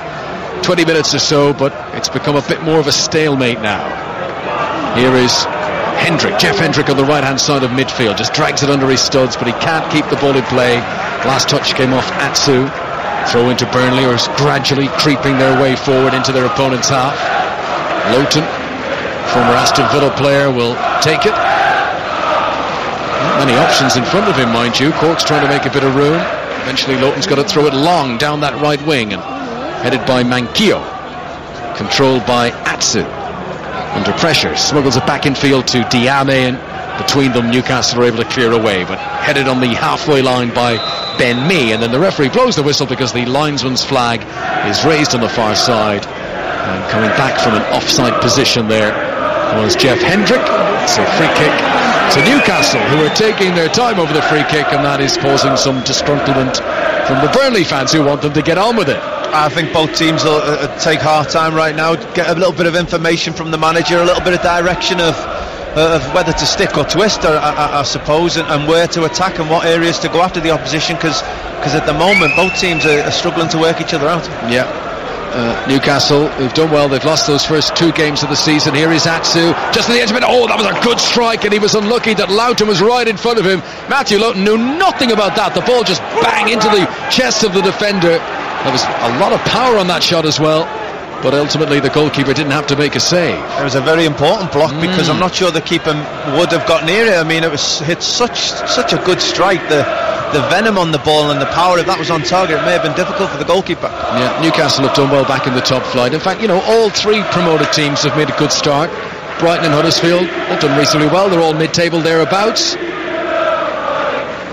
20 minutes or so, but it's become a bit more of a stalemate now. Here is Hendrick, Jeff Hendrick on the right-hand side of midfield, just drags it under his studs, but he can't keep the ball in play. Last touch came off Atsu. Throw into Burnley, or is gradually creeping their way forward into their opponent's half. Loughton, former Aston Villa player, will take it. Not many options in front of him, mind you. Cork's trying to make a bit of room. Eventually Loughton's got to throw it long down that right wing, and headed by Manquillo, controlled by Atsu. Under pressure, smuggles it back in field to Diame, and between them Newcastle are able to clear away, but headed on the halfway line by Ben Mee, and then the referee blows the whistle because the linesman's flag is raised on the far side, and coming back from an offside position there was Jeff Hendrick. It's a free kick to Newcastle, who are taking their time over the free kick, and that is causing some disgruntlement from the Burnley fans who want them to get on with it. I think both teams will take half time right now, get a little bit of information from the manager, a little bit of direction of whether to stick or twist, I suppose, and where to attack and what areas to go after the opposition, because at the moment both teams are struggling to work each other out. Yeah. Newcastle, who've done well, they've lost those first 2 games of the season. Here is Atsu, just at the edge of it. Oh, that was a good strike, and he was unlucky that Loughton was right in front of him. Matthew Loughton knew nothing about that. The ball just bang into the chest of the defender. There was a lot of power on that shot as well, but ultimately the goalkeeper didn't have to make a save. It was a very important block, because I'm not sure the keeper would have got near it. I mean, it was hit such a good strike. The venom on the ball and the power, if that was on target, it may have been difficult for the goalkeeper. Yeah, Newcastle have done well back in the top flight. In fact, you know, all 3 promoted teams have made a good start. Brighton and Huddersfield have done reasonably well. They're all mid-table thereabouts.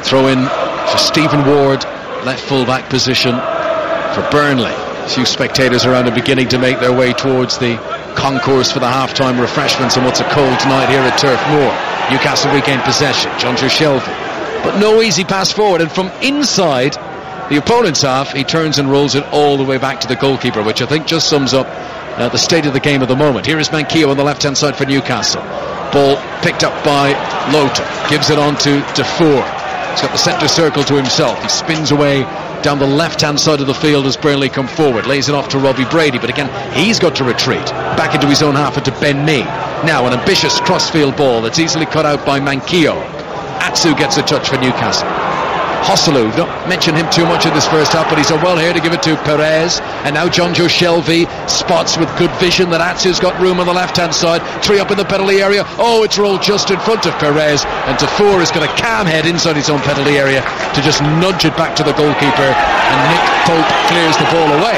Throw in for Stephen Ward, left full-back position for Burnley. A few spectators around are beginning to make their way towards the concourse for the half-time refreshments on what's a cold night here at Turf Moor. Newcastle regain possession. John Shelvey, but no easy pass forward, and from inside the opponent's half he turns and rolls it all the way back to the goalkeeper, which I think just sums up the state of the game at the moment. Here is Manquillo on the left-hand side for Newcastle. Ball picked up by Loughton, gives it on to Defour. He's got the centre circle to himself. He spins away down the left-hand side of the field as Burnley come forward, lays it off to Robbie Brady, but again he's got to retreat back into his own half into Ben Mee. Now an ambitious crossfield ball that's easily cut out by Manquillo. Atsu gets a touch for Newcastle. Hosselu, not mention him too much in this first half, but he's done well here to give it to Perez, and now John Joe Shelvey spots with good vision that Atsu's got room on the left-hand side. 3 up in the penalty area. Oh, it's rolled just in front of Perez, and Defour has got a calm head inside his own penalty area to just nudge it back to the goalkeeper, and Nick Pope clears the ball away.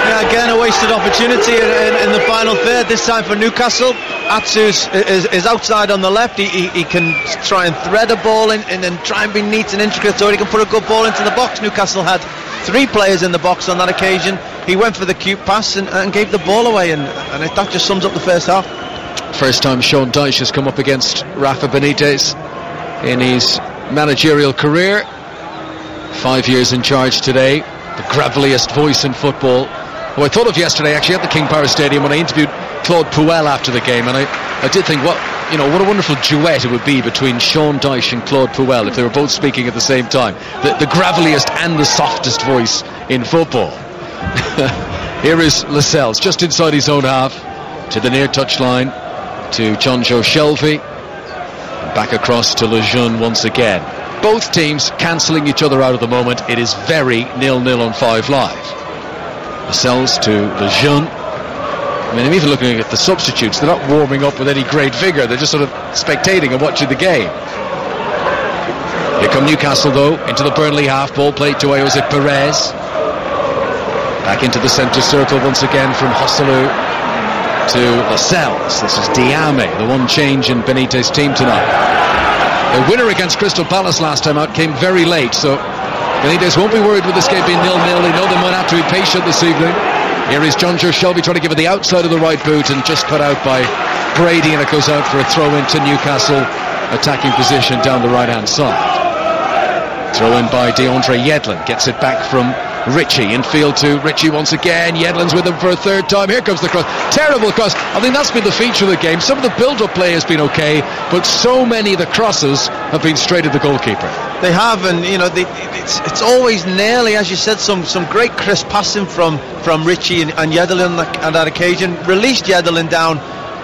Yeah, again a wasted opportunity in the final third, this time for Newcastle. Atsu is outside on the left. He can try and thread a ball in and then try and be neat and intricate, or he can put a good ball into the box. Newcastle had 3 players in the box on that occasion. He went for the cute pass and gave the ball away, and that just sums up the first half. First time Sean Dyche has come up against Rafa Benitez in his managerial career. 5 years in charge today, the graveliest voice in football, who I thought of yesterday actually at the King Power Stadium when I interviewed Claude Puel after the game, and I did think what a wonderful duet it would be between Sean Dyche and Claude Puel if they were both speaking at the same time. The graveliest and the softest voice in football. Here is Lascelles just inside his own half, to the near touchline, to Jonjo Shelvey, back across to Lejeune once again. Both teams cancelling each other out at the moment. It is very 0-0 on 5 Live. Lascelles to Lejeune. I mean, I'm even looking at the substitutes. They're not warming up with any great vigour. They're just sort of spectating and watching the game. Here come Newcastle, though, into the Burnley half. Ball played to Jose Perez. Back into the centre circle once again from Joselu to Lascelles. This is Diame, the one change in Benitez's team tonight. The winner against Crystal Palace last time out came very late, so Benitez won't be worried with this game being 0-0. They know they might have to be patient this evening. Here is Jonjo Shelvey trying to give it the outside of the right boot and just cut out by Brady, and it goes out for a throw into Newcastle attacking position down the right hand side. Throw in by DeAndre Yedlin, gets it back from Ritchie, infield to Ritchie once again. Yedlin's with him for a third time. Here comes the cross, terrible cross. I think that's been the feature of the game. Some of the build-up play has been okay, but so many of the crosses have been straight at the goalkeeper. They have, and it's always nearly, as you said, some great crisp passing from Ritchie and Yedlin on that occasion. Released Yedlin down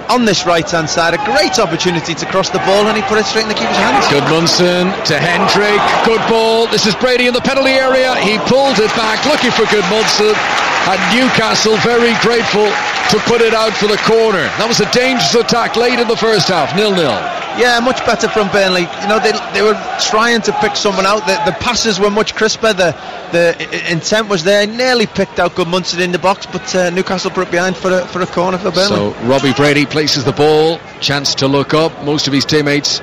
on this right hand side, a great opportunity to cross the ball, and he put it straight in the keeper's hands. Gudmundsson to Hendrick, good ball. This is Brady in the penalty area. He pulled it back, looking for Gudmundsson, and Newcastle very grateful to put it out for the corner. That was a dangerous attack late in the first half. 0-0. Yeah, much better from Burnley. They were trying to pick someone out. The passes were much crisper. The intent was there. Nearly picked out Gudmundsson in the box, but Newcastle put it behind for a corner for Burnley. So Robbie Brady places the ball. Chance to look up. Most of his teammates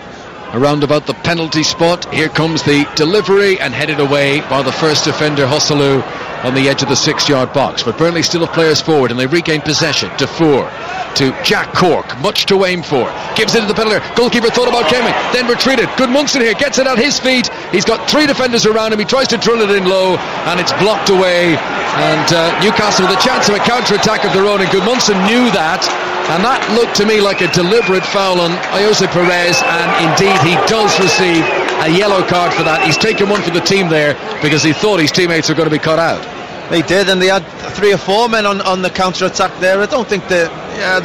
around about the penalty spot. Here comes the delivery and headed away by the first defender, Joselu, on the edge of the 6-yard box. But Burnley still have players forward, and they regain possession. Defour to Jack Cork, much to aim for. Gives it to the penalty. Goalkeeper thought about coming, then retreated. Gudmundsson here gets it at his feet. He's got 3 defenders around him. He tries to drill it in low, and it's blocked away. And Newcastle with a chance of a counter-attack of their own, and Gudmundsson knew that. And that looked to me like a deliberate foul on Jose Perez, and indeed he does receive a yellow card for that. He's taken one for the team there because he thought his teammates were going to be cut out. They did, and they had 3 or 4 men on the counter-attack there. I don't think there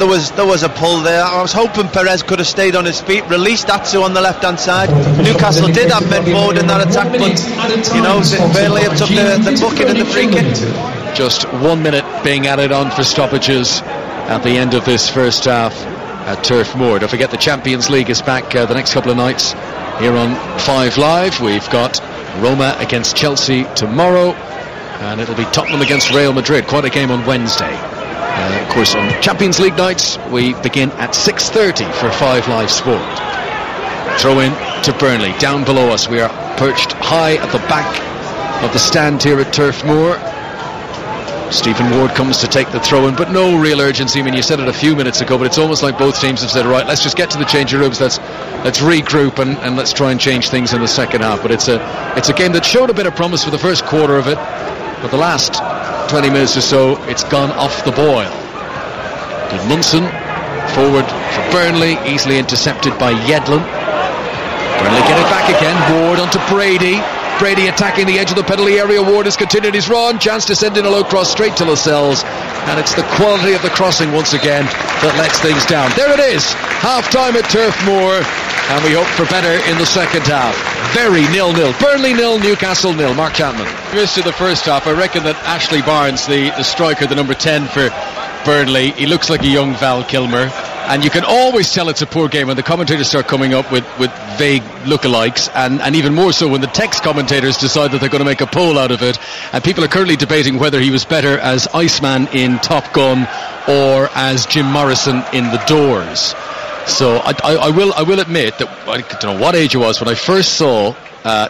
was a pull there. I was hoping Perez could have stayed on his feet, released Atsu on the left-hand side. Newcastle did have men forward in that attack, but Burnley took the bucket and the free kick. Just 1 minute being added on for stoppages at the end of this first half at Turf Moor. Don't forget the Champions League is back the next couple of nights here on 5 Live. We've got Roma against Chelsea tomorrow, and it'll be Tottenham against Real Madrid. Quite a game on Wednesday. Of course, on Champions League nights we begin at 6:30 for 5 Live Sport. Throw in to Burnley. Down below us, we are perched high at the back of the stand here at Turf Moor. Stephen Ward comes to take the throw in, but no real urgency. I mean, you said it a few minutes ago, but it's almost like both teams have said, right, let's just get to the changing rooms, let's regroup and let's try and change things in the second half. But it's a game that showed a bit of promise for the first quarter of it, but the last 20 minutes or so it's gone off the boil. Gudmundsson forward for Burnley, easily intercepted by Yedlin. Burnley get it back again. Ward onto Brady. Brady attacking the edge of the penalty area. Ward has continued his run. Chance to send in a low cross straight to Lascelles, and it's the quality of the crossing once again that lets things down. There it is, half time at Turf Moor, and we hope for better in the second half. Very 0-0. Burnley 0, Newcastle 0. Mark Chapman. Here's to the first half. I reckon that Ashley Barnes, the striker, the number 10 for Burnley, he looks like a young Val Kilmer, and you can always tell it's a poor game when the commentators start coming up with vague lookalikes, and even more so when the text commentators decide that they're going to make a poll out of it, and people are currently debating whether he was better as Iceman in Top Gun or as Jim Morrison in The Doors. So I will admit that I don't know what age it was when I first saw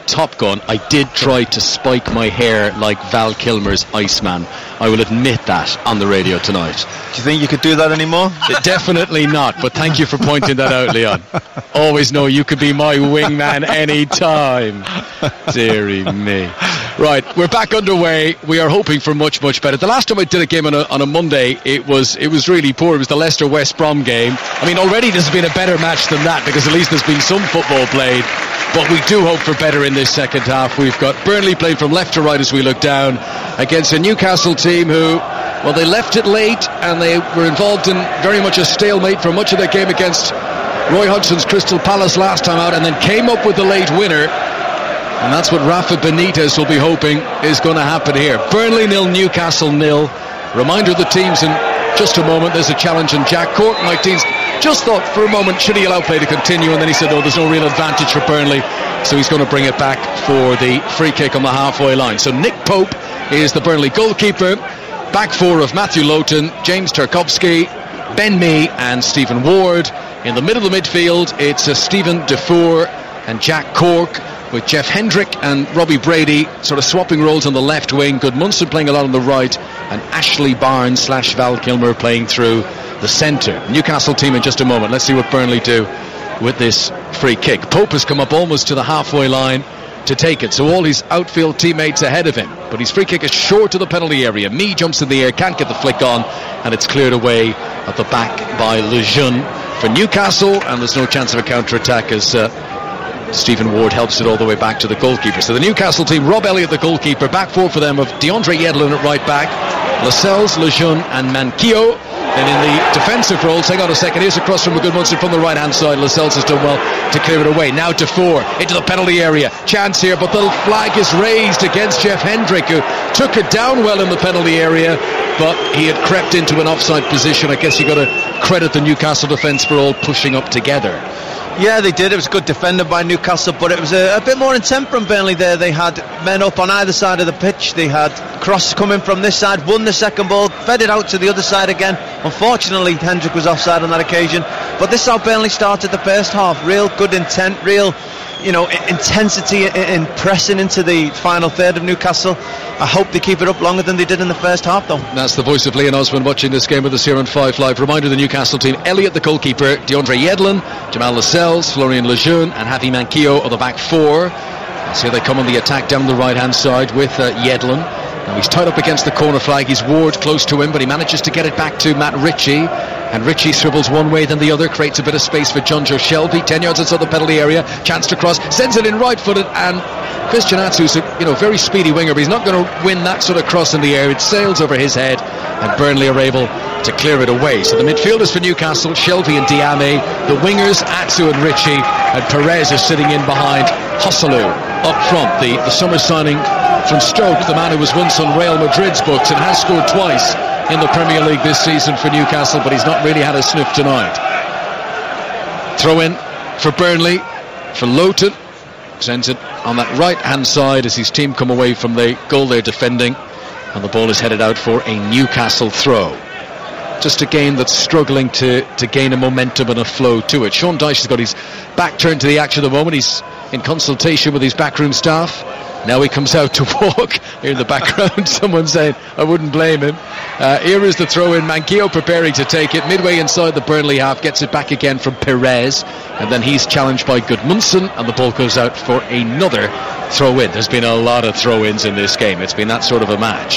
Top Gun. I did try to spike my hair like Val Kilmer's Iceman. I will admit that on the radio tonight. Do you think you could do that anymore? Definitely not, but thank you for pointing that out, Leon. Always know you could be my wingman anytime. Dearie me. Right, we're back underway. We are hoping for much, much better. The last time I did a game on a Monday, it was really poor. It was the Leicester West Brom game. I mean, already there's been a better match than that, because at least there's been some football played. But we do hope for better in this second half. We've got Burnley playing from left to right as we look down against a Newcastle team who, well, they left it late and they were involved in very much a stalemate for much of their game against Roy Hodgson's Crystal Palace last time out, and then came up with the late winner. And that's what Rafa Benitez will be hoping is going to happen here. Burnley 0, Newcastle 0. Reminder of the teams in just a moment. There's a challenge, and Jack Cork, my team's just thought for a moment, should he allow play to continue? And then he said, no, there's no real advantage for Burnley, so he's going to bring it back for the free kick on the halfway line. So Nick Pope is the Burnley goalkeeper. Back four of Matthew Lowton, James Tarkowski, Ben Mee and Stephen Ward. In the middle of the midfield, it's Stephen Defour and Jack Cork, with Jeff Hendrick and Robbie Brady sort of swapping roles on the left wing. Gudmundsson playing a lot on the right, and Ashley Barnes / Val Kilmer playing through the centre. Newcastle team in just a moment. Let's see what Burnley do with this free kick. Pope has come up almost to the halfway line to take it, so all his outfield teammates ahead of him, but his free kick is short of the penalty area. Mee jumps in the air, can't get the flick on, and it's cleared away at the back by Lejeune for Newcastle, and there's no chance of a counter-attack as Stephen Ward helps it all the way back to the goalkeeper. So the Newcastle team, Rob Elliott the goalkeeper, back four for them of DeAndre Yedlin at right back, Lascelles, Lejeune and Manquillo. Then in the defensive roles, hang on a second, here's a cross from Gudmundsson from the right hand side. Lascelles has done well to clear it away. Now Defour into the penalty area, chance here, but the flag is raised against Jeff Hendrick, who took it down well in the penalty area, but he had crept into an offside position. I guess you got to credit the Newcastle defence for all pushing up together. Yeah, they did. It was good defended by Newcastle, but it was a bit more intent from Burnley there. They had men up on either side of the pitch. They had cross coming from this side, won the second ball, fed it out to the other side again. Unfortunately, Hendrick was offside on that occasion. But this is how Burnley started the first half. Real good intent, real intensity in pressing into the final third of Newcastle. I hope they keep it up longer than they did in the first half, though. That's the voice of Leon Osman watching this game with us here on 5 Live. Reminder, the Newcastle team: Elliott the goalkeeper, DeAndre Yedlin, Jamal Lascelles, Florian Lejeune and Javi Manquillo are the back four. So they come on the attack down the right hand side with Yedlin. Now he's tied up against the corner flag. He's Ward close to him, but he manages to get it back to Matt Ritchie, and Ritchie swivels one way then the other, creates a bit of space for John Joe Shelby, 10 yards inside the penalty area, chance to cross, sends it in right footed, and Christian Atsu's a very speedy winger, but he's not going to win that sort of cross in the air. It sails over his head, and Burnley are able to clear it away. So the midfielders for Newcastle, Shelby and Diame, the wingers Atsu and Ritchie, and Perez is sitting in behind Hosselu. Up front, the summer signing from Stoke, the man who was once on Real Madrid's books and has scored twice in the Premier League this season for Newcastle, but he's not really had a sniff tonight. Throw in for Burnley for Lowton, sends it on that right hand side as his team come away from the goal they're defending, and the ball is headed out for a Newcastle throw. Just a game that's struggling to gain a momentum and a flow to it. Sean Dyche has got his back turned to the action at the moment. He's in consultation with his backroom staff. Now he comes out to walk. Here in the background, someone saying, I wouldn't blame him. Here is the throw in. Manquillo preparing to take it. Midway inside the Burnley half, gets it back again from Perez. And then he's challenged by Gudmundsson, and the ball goes out for another throw in. There's been a lot of throw ins in this game. It's been that sort of a match.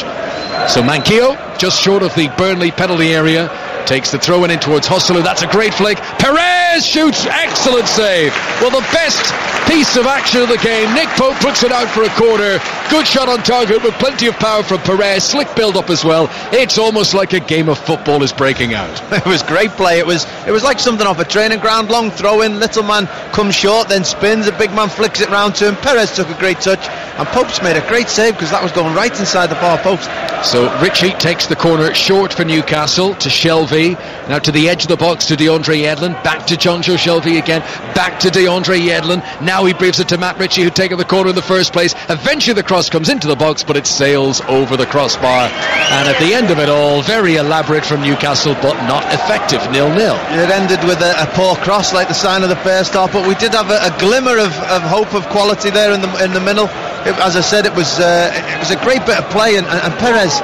So Manquillo, just short of the Burnley penalty area, takes the throw in towards Hosselu. That's a great flick. Perez shoots. Excellent save. Well, the best piece of action of the game. Nick Pope puts it out for a corner. Good shot on target with plenty of power from Perez. Slick build up as well. It's almost like a game of football is breaking out. It was great play. It was like something off a training ground. Long throw in. Little man comes short, then spins. A big man flicks it round to him. Perez took a great touch. and Pope's made a great save because that was going right inside the far post. So Ritchie takes the corner short for Newcastle to Shelvey, now to the edge of the box to DeAndre Yedlin, back to John Joe Shelvey again, back to DeAndre Yedlin, now he briefs it to Matt Ritchie, who'd taken the corner in the first place. Eventually the cross comes into the box, but it sails over the crossbar, and at the end of it all, very elaborate from Newcastle, but not effective. 0-0. It ended with a poor cross, like the sign of the first half, but we did have a glimmer of hope of quality there in the middle. As I said, it was a great bit of play, and Perez,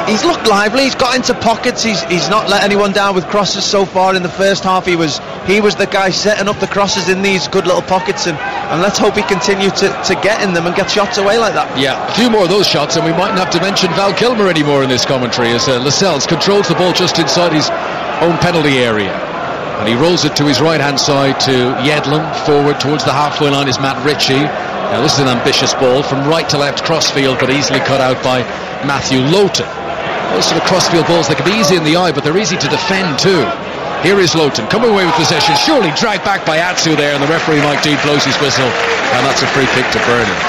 he's looked lively. He's got into pockets. He's not let anyone down with crosses so far in the first half. He was the guy setting up the crosses in these good little pockets, and let's hope he continue to get in them and get shots away like that. Yeah, a few more of those shots, and we mightn't have to mention Val Kilmer anymore in this commentary, as Lascelles controls the ball just inside his own penalty area, and he rolls it to his right hand side to Yedlin. Forward towards the halfway line is Matt Ritchie. Now this is an ambitious ball from right to left crossfield, but easily cut out by Matthew Lowton. Those sort of crossfield balls, they can be easy in the eye, but they're easy to defend too. Here is Lowton coming away with possession, surely dragged back by Atsu there, and the referee Mike Dean blows his whistle, and that's a free kick to Bernley.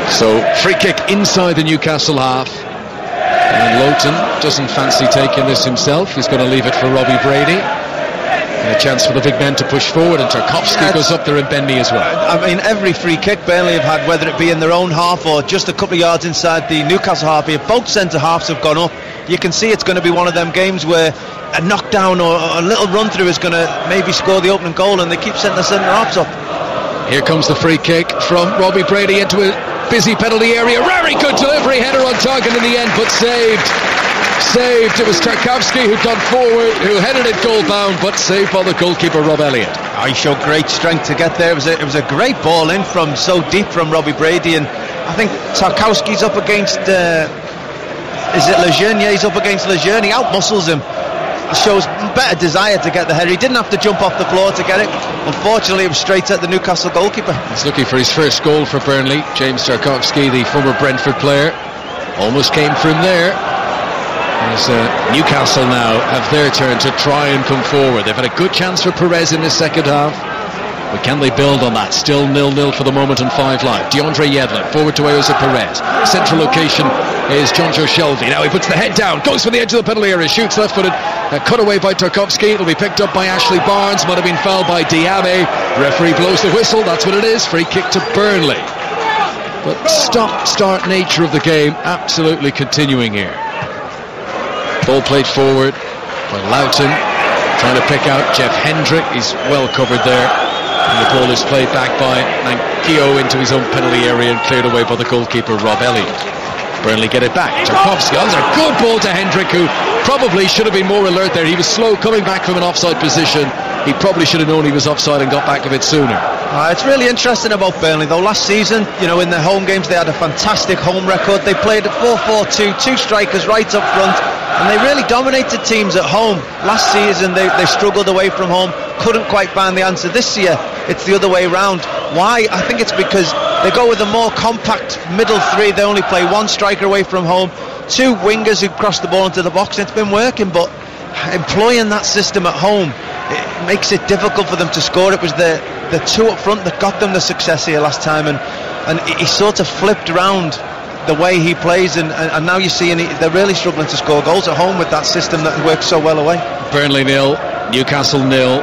So free kick inside the Newcastle half, and Lowton doesn't fancy taking this himself. He's going to leave it for Robbie Brady. And a chance for the big men to push forward, and Tarkowski goes up there, and Bernley as well. I mean, every free kick Burnley have had, whether it be in their own half or just a couple of yards inside the Newcastle half, if both centre halves have gone up, you can see it's going to be one of them games where a knockdown or a little run through is going to maybe score the opening goal, and they keep setting the centre halves up. Here comes the free kick from Robbie Brady into a busy penalty area. Very good delivery, header on target in the end, but saved. It was Tarkowski who'd gone forward, who headed it goal bound, but saved by the goalkeeper Rob Elliott. He showed great strength to get there. It was a great ball in from so deep from Robbie Brady, and I think Tarkowski's up against is it Lejeune? Yeah, he's up against Lejeune. He outmuscles him. Shows better desire to get the header. He didn't have to jump off the floor to get it. Unfortunately, it was straight at the Newcastle goalkeeper. He's looking for his first goal for Burnley. James Tarkowski, the former Brentford player, almost came from there. As Newcastle now have their turn to try and come forward. They've had a good chance for Perez in the second half, but can they build on that? Still 0-0 for the moment and 5 live. DeAndre Yedlin forward to Eosa Perez. Central location is John Joe Shelvey. Now he puts the head down, goes for the edge of the penalty area, shoots left-footed, cut away by Tarkowski. It'll be picked up by Ashley Barnes. Might have been fouled by Diame. Referee blows the whistle. That's what it is. Free kick to Burnley. But stop-start nature of the game absolutely continuing here. Ball played forward by Loughton, trying to pick out Jeff Hendrick. He's well covered there, and the ball is played back by Nankio into his own penalty area and cleared away by the goalkeeper Rob Elliott. Burnley get it back. Tarkowski, that's a good ball to Hendrick, who probably should have been more alert there. He was slow coming back from an offside position. He probably should have known he was offside and got back a bit sooner. It's really interesting about Burnley though. Last season, in their home games they had a fantastic home record. They played at 4-4-2, 2 strikers right up front, and they really dominated teams at home. Last season they struggled away from home, couldn't quite find the answer. This year it's the other way around. Why? I think it's because they go with a more compact middle three. They only play 1 striker away from home, 2 wingers who cross the ball into the box, and it's been working. But employing that system at home, it makes it difficult for them to score. It was the 2 up front that got them the success here last time, and he sort of flipped around the way he plays, and now you're seeing they're really struggling to score goals at home with that system that works so well away. Burnley 0, Newcastle 0.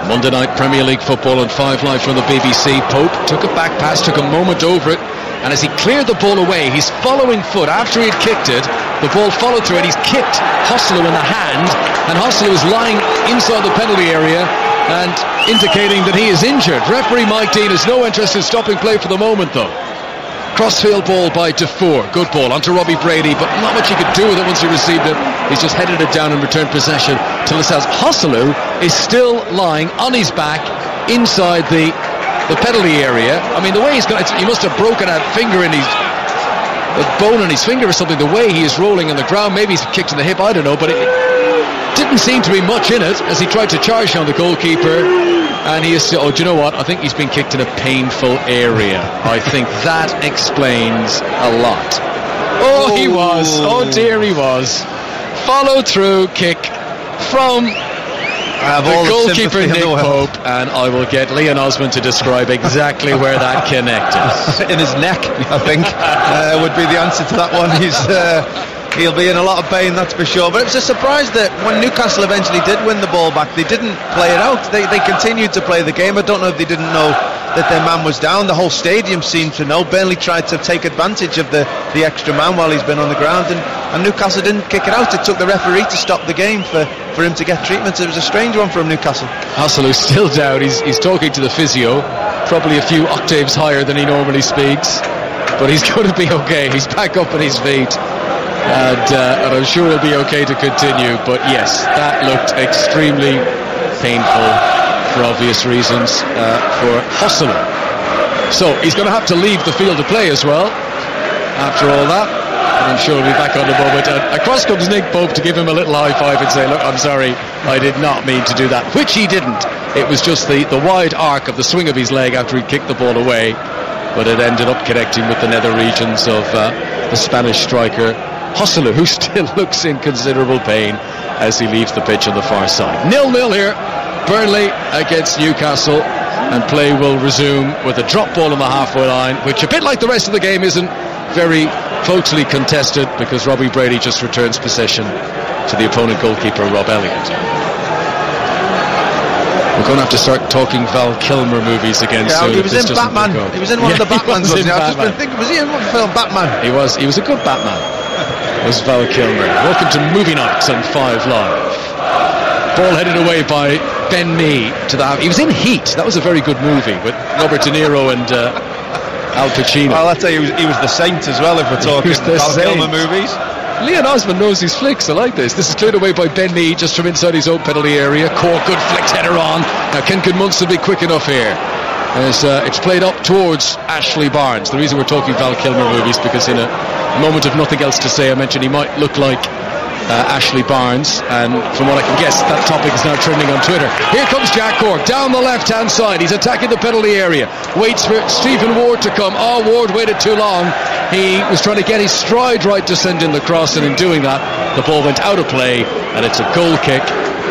Monday night Premier League football on 5 Live from the BBC. Pope took a back pass, took a moment over it, and as he cleared the ball away, his following foot, after he had kicked it, the ball followed through, and he's kicked Hosselu in the hand, and Hosselu is lying inside the penalty area and indicating that he is injured. Referee Mike Dean has no interest in stopping play for the moment though. Crossfield ball by Defour, good ball onto Robbie Brady, but not much he could do with it once he received it. He's just headed it down and returned possession to Lascelles. Hosselu is still lying on his back inside the penalty area. I mean, the way he's got it, he must have broken a finger in a bone in his finger or something, the way he is rolling on the ground. Maybe he's kicked in the hip, I don't know, but it didn't seem to be much in it as he tried to charge on the goalkeeper, and he is, do you know what, I think he's been kicked in a painful area. I think that explains a lot. Oh, he was, oh dear, he was. Follow through kick from The goalkeeper Nick Pope, and I will get Leon Osmond to describe exactly where that connected. In his neck, I think, would be the answer to that one. He'll be in a lot of pain, that's for sure. But it was a surprise that when Newcastle eventually did win the ball back, they didn't play it out. They continued to play the game. I don't know if they didn't know that their man was down. The whole stadium seemed to know. Burnley tried to take advantage of the extra man while he's been on the ground, and Newcastle didn't kick it out. It took the referee to stop the game for him to get treatment. It was a strange one from Newcastle. Hassel's still down. He's talking to the physio, probably a few octaves higher than he normally speaks, but he's going to be okay. He's back up on his feet. And I'm sure he'll be okay to continue. But yes, that looked extremely painful for obvious reasons for Hassel. So he's going to have to leave the field to play as well after all that, and I'm sure he'll be back on the moment. And across comes Nick Pope to give him a little high five and say, look, I'm sorry, I did not mean to do that, which he didn't. It was just the wide arc of the swing of his leg after he kicked the ball away, but it ended up connecting with the nether regions of the Spanish striker Hassel, who still looks in considerable pain as he leaves the pitch on the far side. 0-0 here, Burnley against Newcastle, and play will resume with a drop ball on the halfway line, which, a bit like the rest of the game, isn't very closely contested because Robbie Brady just returns possession to the opponent goalkeeper Rob Elliott. We're going to have to start talking Val Kilmer movies again soon. He was in Batman. He was in one of the Batmans. I've just been thinking, was he in one film Batman? He was a good Batman. Was Val Kilmer. Welcome to Movie Nights on 5 Live. Ball headed away by Ben Mee to the half. He was in Heat. That was a very good movie with Robert De Niro and Al Pacino. Well, I'd say he was the Saint as well, if we're talking Val Kilmer movies. Leon Osmond knows his flicks. I like this. This is cleared away by Ben Mee just from inside his own penalty area. Cork, good flicked header on. Now Ken Munson be quick enough here. As it's played up towards Ashley Barnes. The reason we're talking Val Kilmer movies, because in a moment of nothing else to say, I mentioned he might look like Ashley Barnes, and from what I can guess, that topic is now trending on Twitter. Here comes Jack Cork down the left hand side. He's attacking the penalty area, waits for Stephen Ward to come. Ward waited too long. He was trying to get his stride right to send in the cross, and in doing that the ball went out of play, and it's a goal kick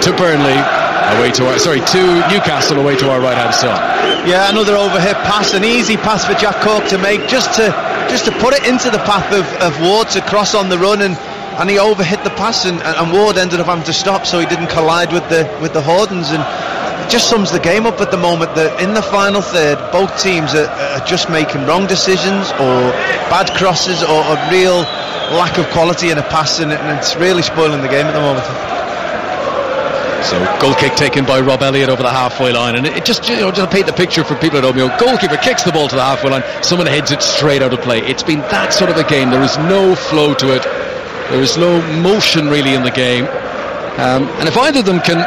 to Burnley to Newcastle away to our right hand side. Yeah, another overhead pass, an easy pass for Jack Cork to make, just to put it into the path of Ward to cross on the run, and he overhit the pass, and Ward ended up having to stop so he didn't collide with the Hordens. And it just sums the game up at the moment that in the final third both teams are just making wrong decisions or bad crosses or a real lack of quality in a pass, and it's really spoiling the game at the moment. So goal kick taken by Rob Elliott over the halfway line, and it just just paint the picture for people at home. Goalkeeper kicks the ball to the halfway line, someone heads it straight out of play. It's been that sort of a game. There is no flow to it. There is no motion really in the game. And if either of them can,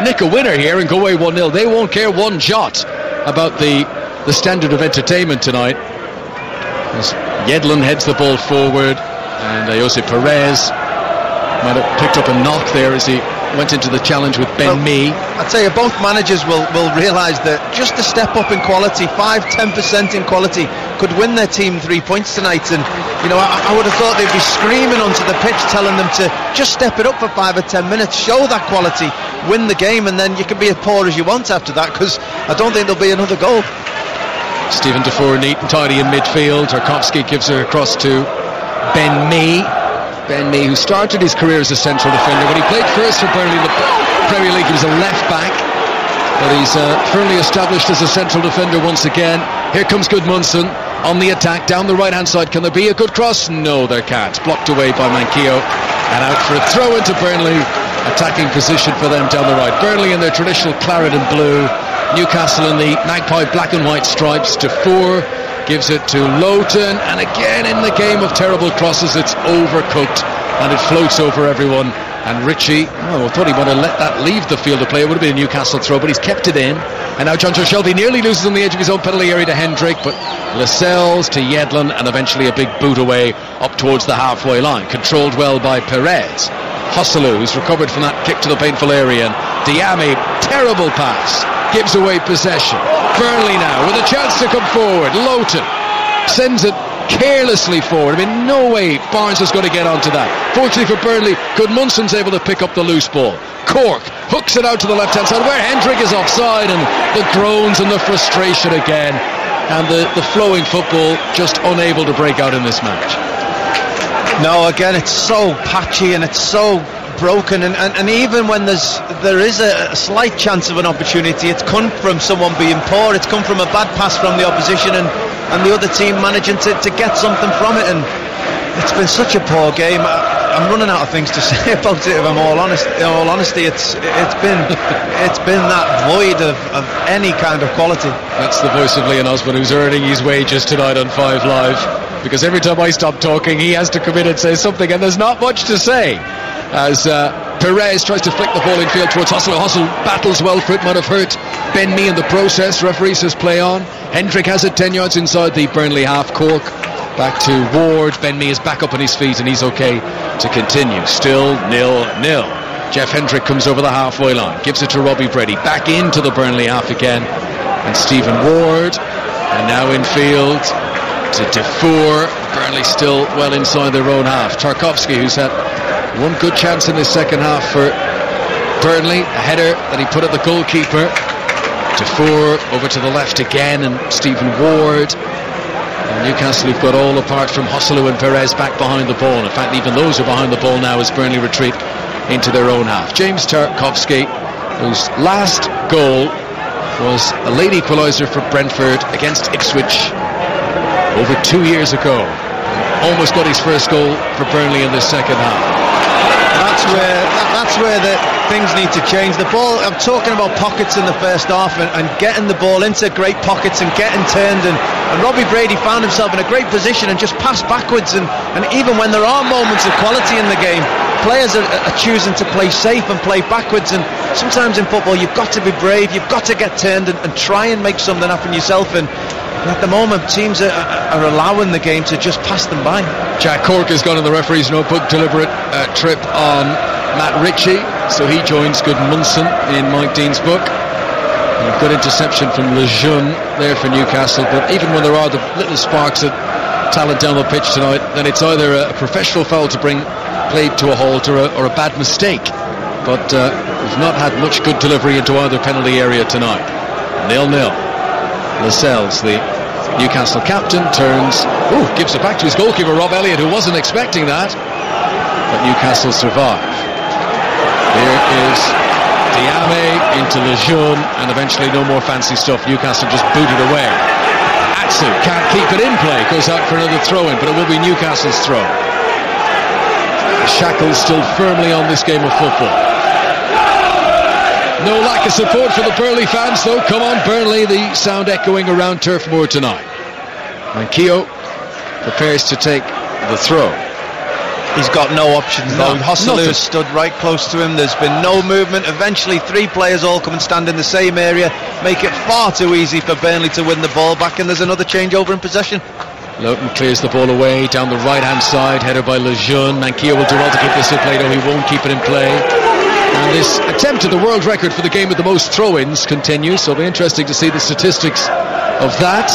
nick a winner here and go away 1-0, they won't care one jot about the standard of entertainment tonight. As Yedlin heads the ball forward, and Jose Perez might have picked up a knock there as he went into the challenge with Ben Mee. I'd say both managers will realise that just a step up in quality, 5-10% in quality, could win their team 3 points tonight. And I would have thought they'd be screaming onto the pitch, telling them to just step it up for 5 or 10 minutes, show that quality, win the game, and then you can be as poor as you want after that, because I don't think there'll be another goal. Stephen Defoe neat and tidy in midfield. Tarkovsky gives her across to Ben Mee. Ben Mee, who started his career as a central defender. When he played first for Burnley in the Premier League, he was a left back, but he's firmly established as a central defender once again. Here comes Gudmundsson on the attack down the right hand side. Can there be a good cross? No, there can't. Blocked away by Manquillo, and out for a throw into Burnley. Attacking position for them down the right. Burnley in their traditional claret and blue, Newcastle in the magpie black and white stripes. Defoe gives it to Lowton, and again in the game of terrible crosses, it's overcooked and it floats over everyone. And Ritchie, I thought he might have let that leave the field of play. It would have been a Newcastle throw, but he's kept it in. And now John Shelby nearly loses on the edge of his own penalty area to Hendrick, but Lascelles to Yedlin, and eventually a big boot away up towards the halfway line, controlled well by Perez. Hassel, who's recovered from that kick to the painful area, and Diame, terrible pass, gives away possession. Burnley now with a chance to come forward. Lowton sends it carelessly forward. I mean, no way Barnes is going to get onto that. Fortunately for Burnley, Gudmundsson's able to pick up the loose ball. Cork hooks it out to the left-hand side where Hendrick is offside, and the groans and the frustration again, and the flowing football just unable to break out in this match. No, again, it's so patchy and it's so broken, and even when there is a slight chance of an opportunity, it's come from someone being poor, it's come from a bad pass from the opposition, and the other team managing to get something from it, and it's been such a poor game. I'm running out of things to say about it, if I'm all honest. In all honesty, it's been that void of any kind of quality. That's the voice of Leon Osborne, who's earning his wages tonight on 5 Live, because every time I stop talking he has to come in and say something, and there's not much to say as Perez tries to flick the ball in field towards Hosselu. Hosselu battles well for it, might have hurt Ben Mee in the process. Referee says play on. Hendrick has it 10 yards inside the Burnley half. Cork back to Ward. Ben Mee is back up on his feet and he's okay to continue. Still 0-0. Jeff Hendrick comes over the halfway line, gives it to Robbie Brady, back into the Burnley half again, and Stephen Ward, and now in field to Defour. Burnley still well inside their own half. Tarkowski, who's had one good chance in this second half for Burnley, a header that he put at the goalkeeper. Defour over to the left again, and Stephen Ward. And Newcastle, who've got all apart from Hosselu and Perez back behind the ball. In fact, even those are behind the ball now as Burnley retreat into their own half. James Tarkowski, whose last goal was a late equaliser for Brentford against Ipswich over 2 years ago. Almost got his first goal for Burnley in the second half. That's where the things need to change. The ball, I'm talking about pockets in the first half and getting the ball into great pockets and getting turned, and Robbie Brady found himself in a great position and just passed backwards, and even when there are moments of quality in the game, players are choosing to play safe and play backwards, and sometimes in football you've got to be brave, you've got to get turned and try and make something happen yourself, and at the moment teams are allowing the game to just pass them by. Jack Cork has gone in the referee's notebook. Deliberate trip on Matt Ritchie, so he joins Gudmundsson in Mike Dean's book. And a good interception from Lejeune there for Newcastle, but even when there are the little sparks of talent down the pitch tonight, then it's either a professional foul to bring play to a halt or a bad mistake. But we've not had much good delivery into either penalty area tonight. 0-0. Lascelles, the Newcastle captain, turns, gives it back to his goalkeeper Rob Elliott, who wasn't expecting that, but Newcastle survive. Here is Diame into Lejeune, and eventually no more fancy stuff. Newcastle just booted away. Atsu can't keep it in play, goes out for another throw-in, but it will be Newcastle's throw. The shackles still firmly on this game of football. No lack of support for the Burnley fans, though. Come on, Burnley, the sound echoing around Turf Moor tonight. And prepares to take the throw. He's got no options, though. Hosselu stood right close to him. There's been no movement. Eventually 3 players all come and stand in the same area, make it far too easy for Burnley to win the ball back, and there's another changeover in possession. Lowton clears the ball away down the right hand side, header by Lejeune. Manquillo will do well to keep this in play, though he won't keep it in play. And this attempt at the world record for the game with the most throw-ins continues, so it'll be interesting to see the statistics of that.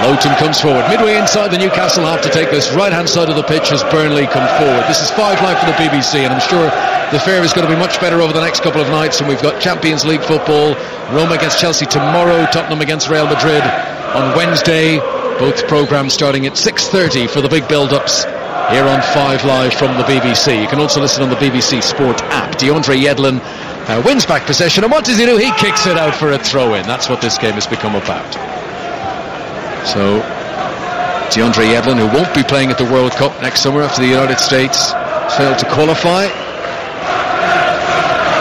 Lowton comes forward midway inside the Newcastle half to take this right hand side of the pitch as Burnley come forward. This is 5 Live for the BBC, and I'm sure the fare is going to be much better over the next couple of nights, and we've got Champions League football, Roma against Chelsea tomorrow, Tottenham against Real Madrid on Wednesday, both programmes starting at 6:30 for the big build-ups here on 5 Live from the BBC. You can also listen on the BBC Sport app. DeAndre Yedlin wins back possession, and what does he do? He kicks it out for a throw-in. That's what this game has become about. So DeAndre Yedlin, who won't be playing at the World Cup next summer after the United States failed to qualify.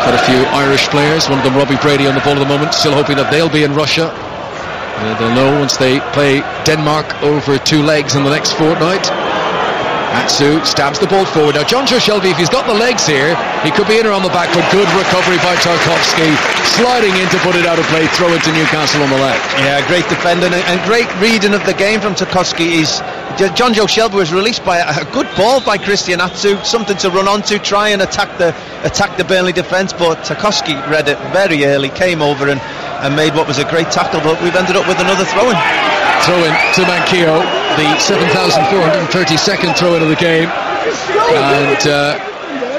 Got a few Irish players, one of them Robbie Brady on the ball at the moment, still hoping that they'll be in Russia. They'll know once they play Denmark over 2 legs in the next fortnight. Atsu stabs the ball forward. Now John Joe Shelby, if he's got the legs here, he could be in or on the back, but good recovery by Tarkowski, sliding in to put it out of play, throw it to Newcastle on the left. Yeah, great defending and great reading of the game from Tarkowski. John Joe Shelby was released by a good ball by Christian Atsu, something to run onto, try and attack the Burnley defence, but Tarkowski read it very early, came over and made what was a great tackle, but we've ended up with another throw-in. Throw in to Manquillo, the 7,432nd throw in of the game, and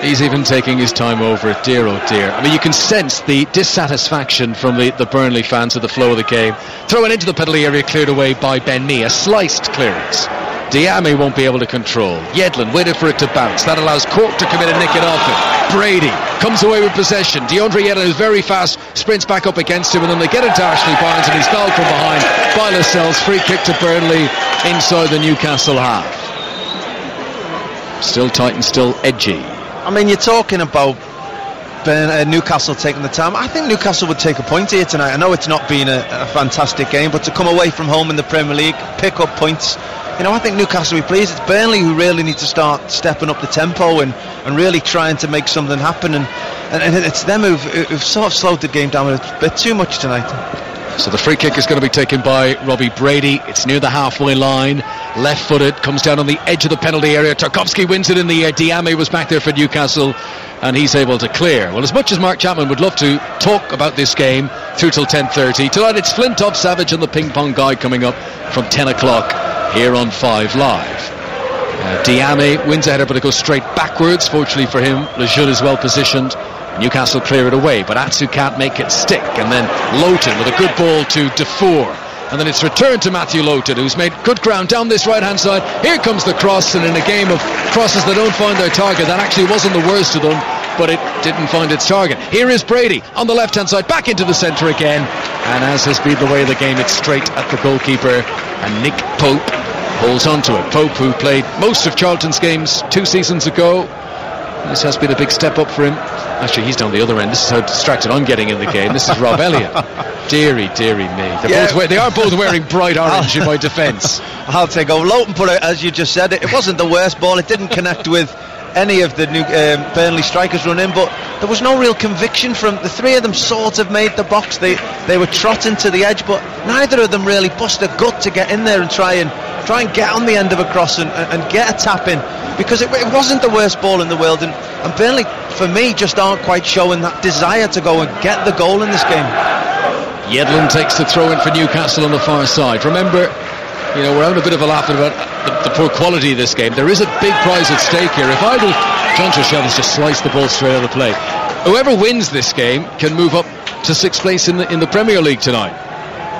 he's even taking his time over it. Dear oh dear. I mean, you can sense the dissatisfaction from the Burnley fans of the flow of the game. Thrown into the penalty area, cleared away by Bernley, a sliced clearance. Diame won't be able to control. Yedlin waited for it to bounce. That allows Cork to come in and nick it off him. Brady comes away with possession. DeAndre Yedlin is very fast, sprints back up against him, and then they get into Ashley Barnes, and he's fouled from behind by Lascelles. Free kick to Burnley inside the Newcastle half. Still tight and still edgy. I mean, you're talking about Newcastle taking the time. I think Newcastle would take a point here tonight. I know it's not been a fantastic game, but to come away from home in the Premier League, pick up points, you know, I think Newcastle will be pleased. It's Burnley who really need to start stepping up the tempo and really trying to make something happen, and it's them who've sort of slowed the game down a bit too much tonight. So the free kick is going to be taken by Robbie Brady. It's near the halfway line, left-footed, comes down on the edge of the penalty area. Tarkowski wins it in the air. Diame was back there for Newcastle, and he's able to clear. Well, as much as Mark Chapman would love to talk about this game through till 10:30, tonight it's Flintoff Savage and the Ping Pong Guy coming up from 10 o'clock here on 5 Live. Diame wins a header, but it goes straight backwards. Fortunately for him, Lejeune is well positioned. Newcastle clear it away, but Atsu can't make it stick, and then Loughton with a good ball to Defour, and then it's returned to Matthew Loughton, who's made good ground down this right hand side. Here comes the cross, and in a game of crosses that don't find their target, that actually wasn't the worst of them, but it didn't find its target. Here is Brady on the left hand side, back into the centre again, and as has been the way of the game, it's straight at the goalkeeper, and Nick Pope holds on to it. Pope, who played most of Charlton's games 2 seasons ago, this has been a big step up for him. Actually, he's down the other end. This is how distracted I'm getting in the game. This is Rob Elliott. Deary me. They are both wearing bright orange in my defence. I'll take over. Loughton put it, as you just said, it wasn't the worst ball. It didn't connect with any of the new Burnley strikers run in, but there was no real conviction from the three of them. Sort of made the box. They were trotting to the edge, but neither of them really bust a gut to get in there and try and get on the end of a cross and get a tap in, because it wasn't the worst ball in the world, and Burnley, for me, just aren't quite showing that desire to go and get the goal in this game. Yedlin takes the throw in for Newcastle on the far side. Remember, you know, we're having a bit of a laugh about the poor quality of this game. There is a big prize at stake here. If either John Treshelle has just sliced the ball straight out of the play, whoever wins this game can move up to 6th place in the Premier League tonight.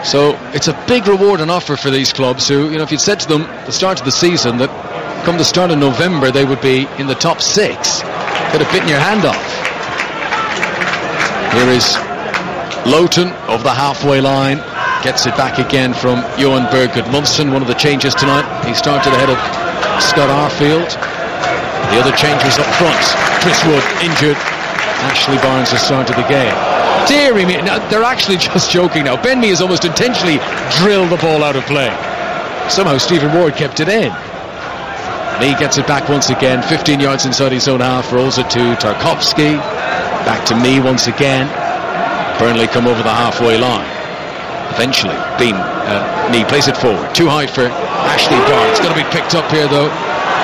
So it's a big reward and offer for these clubs who, you know, if you'd said to them at the start of the season that come the start of November they would be in the top 6, could have bitten your hand off. Here is Loughton over the halfway line, gets it back again from Johan Berg Gudmundsson, one of the changes tonight. He started ahead of Scott Arfield. The other changers up front, Chris Wood injured, Ashley Barnes has started the game. Deary me, now, they're actually just joking now. Ben Mee has almost intentionally drilled the ball out of play. Somehow Stephen Ward kept it in. Mee gets it back once again, 15 yards inside his own half, rolls it to Tarkowski, back to Mee once again. Burnley come over the halfway line. Eventually, Mee plays it forward, too high for Ashley Barnes. Going to be picked up here though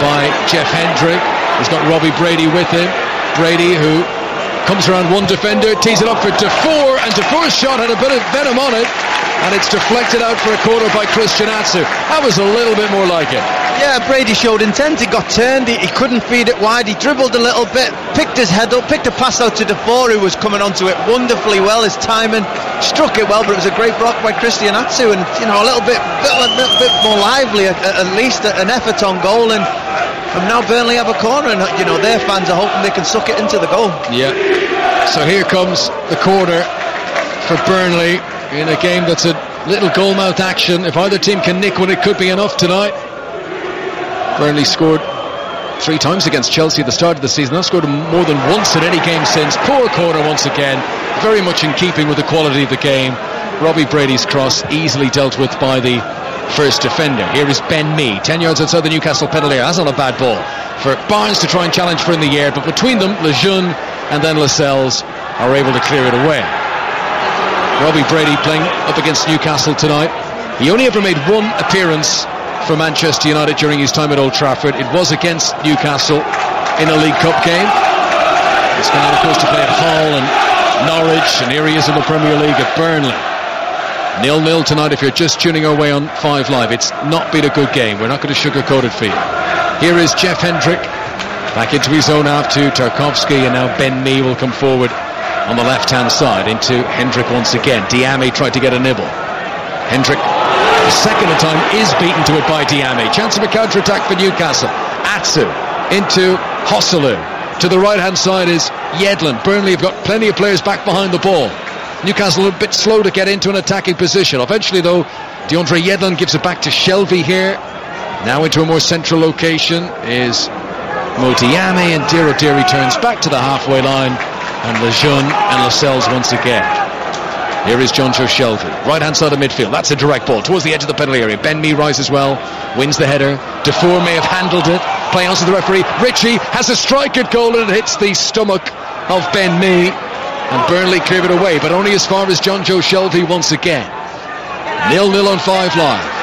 by Jeff Hendrick. He's got Robbie Brady with him. Brady, who comes around one defender, tees it up for Defour, and Defour's shot had a bit of venom on it, and it's deflected out for a corner by Christian Atsu. That was a little bit more like it. Yeah, Brady showed intent. He got turned, he couldn't feed it wide, he dribbled a little bit, picked his head up, picked a pass out to Defour, who was coming onto it wonderfully well. His timing, struck it well, but it was a great block by Christian Atsu, and you know, a little bit more lively, at least an effort on goal, and now Burnley have a corner, and you know, their fans are hoping they can suck it into the goal. Yeah, so here comes the corner for Burnley in a game that's a little goal-mouth action. If either team can nick one, it could be enough tonight. Burnley scored 3 times against Chelsea at the start of the season. Not scored more than once in any game since. Poor corner once again, very much in keeping with the quality of the game. Robbie Brady's cross easily dealt with by the first defender. Here is Ben Mee, 10 yards outside the Newcastle penalty area. That's not a bad ball for Barnes to try and challenge for in the air, but between them, Lejeune and then Lascelles are able to clear it away. Robbie Brady playing up against Newcastle tonight. He only ever made one appearance for Manchester United during his time at Old Trafford. It was against Newcastle in a League Cup game. He's gone on, of course, to play at Hull and Norwich, and here he is in the Premier League at Burnley. 0-0 tonight if you're just tuning our way on 5 Live. It's not been a good game. We're not going to sugarcoat it for you. Here is Jeff Hendrick back into his own half to Tarkovsky, and now Ben Mee will come forward on the left-hand side into Hendrick once again. Diame tried to get a nibble. Hendrick, the second time, is beaten to it by Diame. Chance of a counter-attack for Newcastle. Atsu into Hosselu. To the right-hand side is Yedlin. Burnley have got plenty of players back behind the ball. Newcastle a bit slow to get into an attacking position. Eventually, though, DeAndre Yedlin gives it back to Shelvey here. Now into a more central location is Mo Diame, and Diro returns back to the halfway line, and Lejeune and Lascelles once again. Here is John Joe Shelvey, right-hand side of midfield. That's a direct ball towards the edge of the penalty area. Ben Mee rises well, wins the header. Defour may have handled it. Play on to the referee. Ritchie has a strike at goal, and it hits the stomach of Ben Mee. And Burnley cleared it away, but only as far as John Joe Shelvey once again. 0-0 on 5 Live.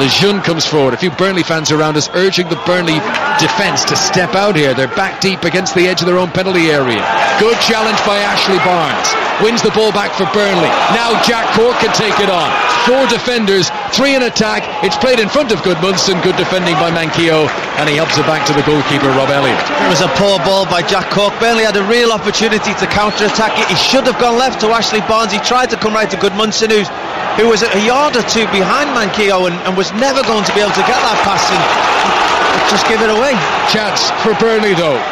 Lejeune comes forward. A few Burnley fans around us urging the Burnley defence to step out here. They're back deep against the edge of their own penalty area. Good challenge by Ashley Barnes. Wins the ball back for Burnley. Now Jack Cork can take it on. 4 defenders, 3 in attack. It's played in front of Goodmunson. Good defending by Manquillo, and he helps it back to the goalkeeper, Rob Elliott. It was a poor ball by Jack Cork. Burnley had a real opportunity to counter-attack it. He should have gone left to Ashley Barnes. He tried to come right to Goodmunson, who was a yard or two behind Manquillo and was never going to be able to get that pass and just give it away. Chance for Burnley though.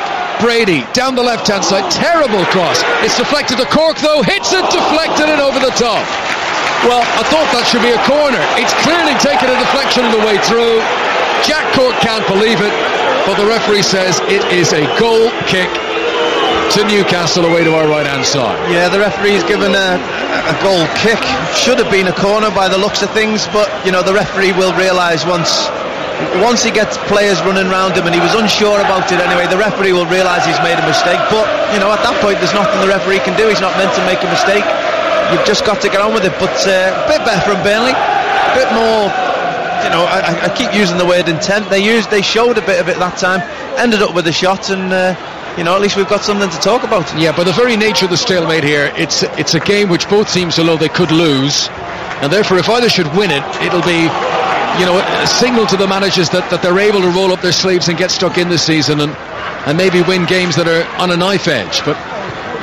Brady down the left-hand side, terrible cross. It's deflected to Cork though, hits it, deflected it over the top. Well, I thought that should be a corner. It's clearly taken a deflection on the way through. Jack Cork can't believe it, but the referee says it is a goal kick to Newcastle away to our right-hand side. Yeah, the referee's given a goal kick. Should have been a corner by the looks of things, but you know the referee will realise once he gets players running around him, and he was unsure about it anyway, the referee will realise he's made a mistake. But you know, at that point there's nothing the referee can do. He's not meant to make a mistake. You've just got to get on with it. But a bit better from Burnley, a bit more. You know, I keep using the word intent. They showed a bit of it that time. Ended up with a shot, and you know, at least we've got something to talk about. Yeah, by the very nature of the stalemate here, it's a game which both teams feel they could lose, and therefore if either should win it, it'll be, you know, a signal to the managers that they're able to roll up their sleeves and get stuck in this season and maybe win games that are on a knife edge, but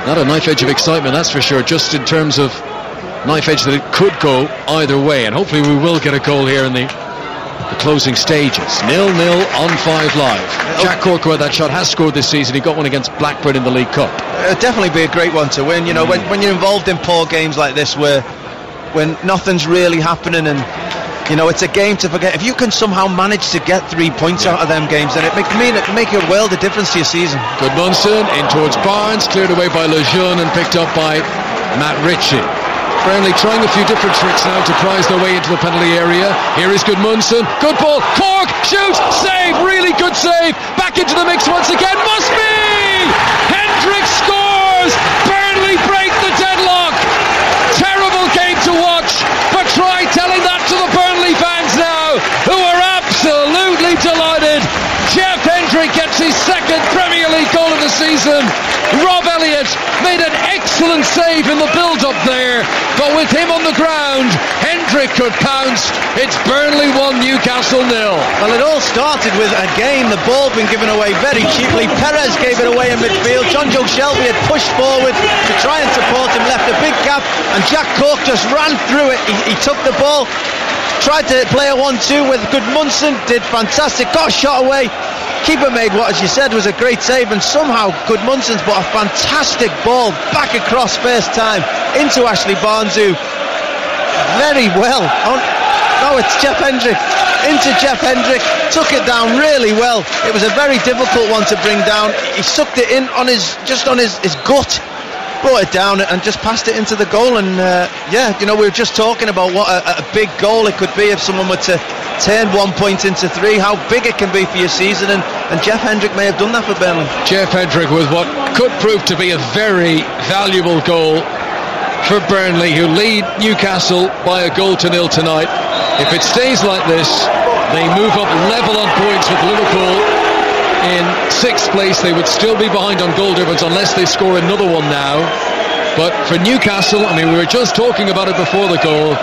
not a knife edge of excitement, that's for sure, just in terms of knife edge that it could go either way, and hopefully we will get a goal here in the closing stages. 0-0 on 5 Live. Jack Cork, who had that shot, has scored this season. He got one against Blackburn in the League Cup. It'll definitely be a great one to win. You know, when you're involved in poor games like this, when nothing's really happening, and you know it's a game to forget. If you can somehow manage to get 3 points out of them games, then it can make a world of difference to your season. Goodmunson in towards Barnes, cleared away by Lejeune and picked up by Matt Ritchie. Burnley trying a few different tricks now to prize their way into the penalty area. Here is Goodmunson. Good ball. Cork shoots. Save. Really good save. Back into the mix once again. Must be. Hendrick scores. Burnley break the deadlock. Terrible game to watch. But try telling that to the Burnley fans now, who are absolutely delighted. Jeff Hendrick gets his second Premier League goal of the season. Rob Elliott made an excellent save in the build-up there, but with him on the ground, Hendrick could pounce. It's Burnley 1, Newcastle 0. Well, it all started with, again, the ball being given away very cheaply. Perez gave it away in midfield. John Joe Shelvey had pushed forward to try and support him, left a big gap, and Jack Cork just ran through it. He took the ball, tried to play a 1-2 with Goodmunson, did fantastic, got a shot away. Keeper made what, as you said, was a great save, and somehow Goodmunson's put a fantastic ball back across first time into Ashley Barnes, who very well. No, it's Jeff Hendrick. Into Jeff Hendrick, took it down really well. It was a very difficult one to bring down. He sucked it in on his gut, brought it down and just passed it into the goal. And yeah, you know, we were just talking about what a big goal it could be if someone were to turn 1 point into 3, how big it can be for your season, and Jeff Hendrick may have done that for Burnley. Jeff Hendrick with what could prove to be a very valuable goal for Burnley, who lead Newcastle by a 0-0 tonight. If it stays like this, they move up level on points with Liverpool in 6th place. They would still be behind on goal difference unless they score another one now. But for Newcastle, I mean, we were just talking about it before the goal,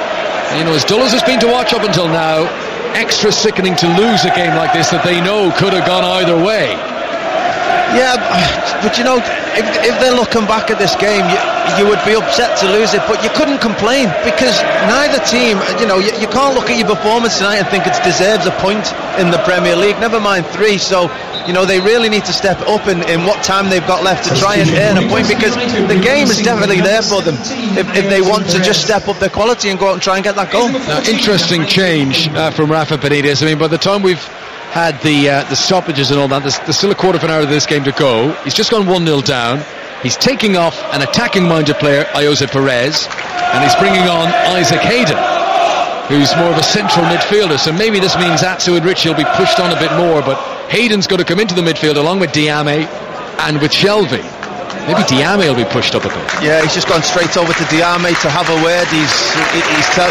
You know, as dull as it's been to watch up until now, extra sickening to lose a game like this that they know could have gone either way. Yeah, but you know, if they're looking back at this game, you would be upset to lose it, but you couldn't complain because neither team, you know, you can't look at your performance tonight and think it deserves a point in the Premier League, never mind 3. So, you know, they really need to step up in what time they've got left to try and earn a point, because the game is definitely there for them if they want to just step up their quality and go out and try and get that goal. Now, interesting change from Rafa Benitez. I mean, by the time we've had the stoppages and all that, there's still a quarter of an hour of this game to go. He's just gone 1-0 down. He's taking off an attacking-minded player, Jose Perez, and he's bringing on Isaac Hayden, who's more of a central midfielder. So maybe this means Atsu and Ritchie will be pushed on a bit more, but Hayden's got to come into the midfield along with Diame and with Shelvey. Maybe Diame will be pushed up a bit. Yeah, he's just gone straight over to Diame to have a word. He's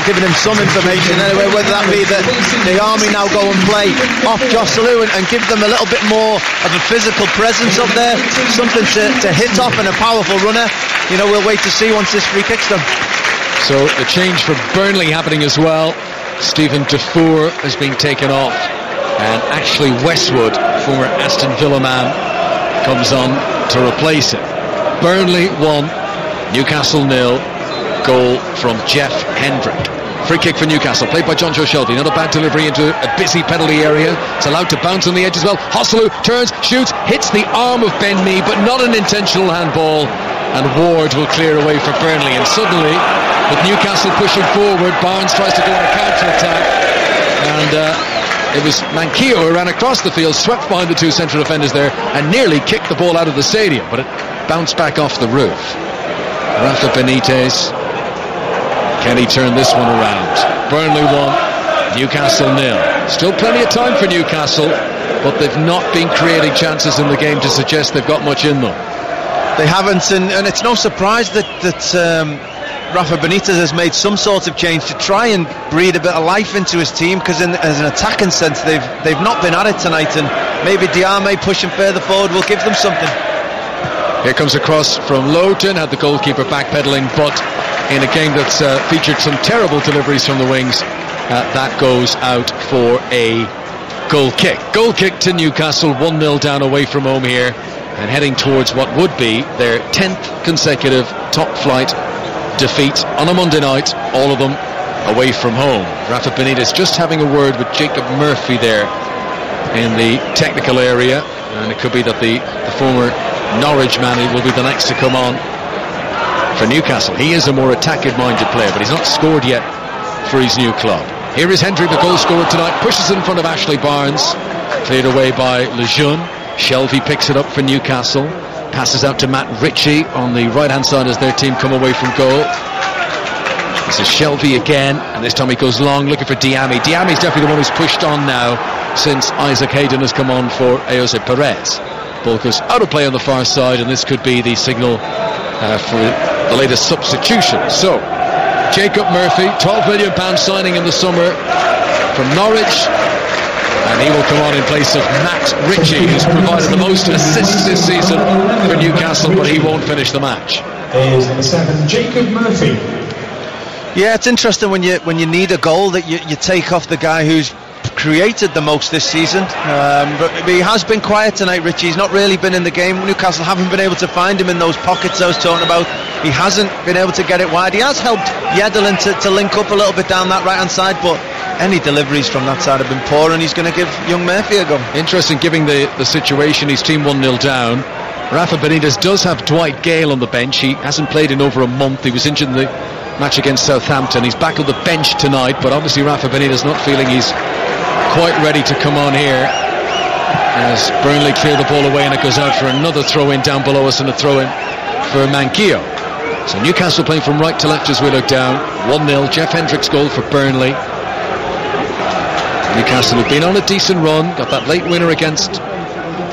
giving him some information anyway, whether that be that the Army now go and play off Joselu and give them a little bit more of a physical presence up there, something to hit off, and a powerful runner. You know, we'll wait to see once this free kick's done. So the change for Burnley happening as well. Stephen Dufour has been taken off, and Ashley Westwood, former Aston Villa man, comes on to replace him. Burnley 1, Newcastle 0. Goal from Jeff Hendrick. Free kick for Newcastle, played by John Joe Shelby. Not a bad delivery into a busy penalty area. It's allowed to bounce on the edge as well. Hosselu turns, shoots, hits the arm of Ben Mee, but not an intentional handball. And Ward will clear away for Burnley. And suddenly, with Newcastle pushing forward, Barnes tries to go on a counter-attack. And it was Manquillo who ran across the field, swept behind the two central defenders there, and nearly kicked the ball out of the stadium. But it bounced back off the roof. Rafa Benitez, can he turn this one around? Burnley 1, Newcastle 0. Still plenty of time for Newcastle, but they've not been creating chances in the game to suggest they've got much in them. They haven't, and it's no surprise that Rafa Benitez has made some sort of change to try and breathe a bit of life into his team, because as an attacking sense they've not been at it tonight, and maybe Diame pushing further forward will give them something. Here comes a cross from Lowton, had the goalkeeper backpedaling, but in a game that's featured some terrible deliveries from the wings, that goes out for a goal kick. Goal kick to Newcastle, 1-0 down away from home here, and heading towards what would be their 10th consecutive top-flight defeat on a Monday night, all of them away from home. Rafa Benitez just having a word with Jacob Murphy there in the technical area, and it could be that the former Norwich man will be the next to come on for Newcastle. He is a more attacking-minded player, but he's not scored yet for his new club. Here is Hendry, the goal scorer tonight, pushes in front of Ashley Barnes, cleared away by Lejeune. Shelvey picks it up for Newcastle, passes out to Matt Ritchie on the right-hand side as their team come away from goal. This is Shelvey again, and this time he goes long, looking for Diame. Diame's definitely the one who's pushed on now since Isaac Hayden has come on for Jose Perez. Ball goes out of play on the far side, and this could be the signal for the latest substitution. So, Jacob Murphy, £12 million signing in the summer from Norwich, and he will come on in place of Matt Ritchie, who's provided the most assists this season for Newcastle, but he won't finish the match. There's number 7, Jacob Murphy. Yeah, it's interesting when you need a goal that you take off the guy who's created the most this season, but he has been quiet tonight. Ritchie, he's not really been in the game. Newcastle haven't been able to find him in those pockets I was talking about. He hasn't been able to get it wide. He has helped Yedelin to link up a little bit down that right hand side, but any deliveries from that side have been poor, and he's going to give young Murphy a go. Interesting, given the situation. His team 1-0 down. Rafa Benitez does have Dwight Gale on the bench. He hasn't played in over a month. He was injured in the match against Southampton. He's back on the bench tonight, but obviously Rafa Benitez not feeling he's quite ready to come on here as Burnley clear the ball away, and it goes out for another throw-in down below us, and a throw-in for Manquillo. So Newcastle playing from right to left as we look down. 1-0, Jeff Hendrick's goal for Burnley. Newcastle have been on a decent run, got that late winner against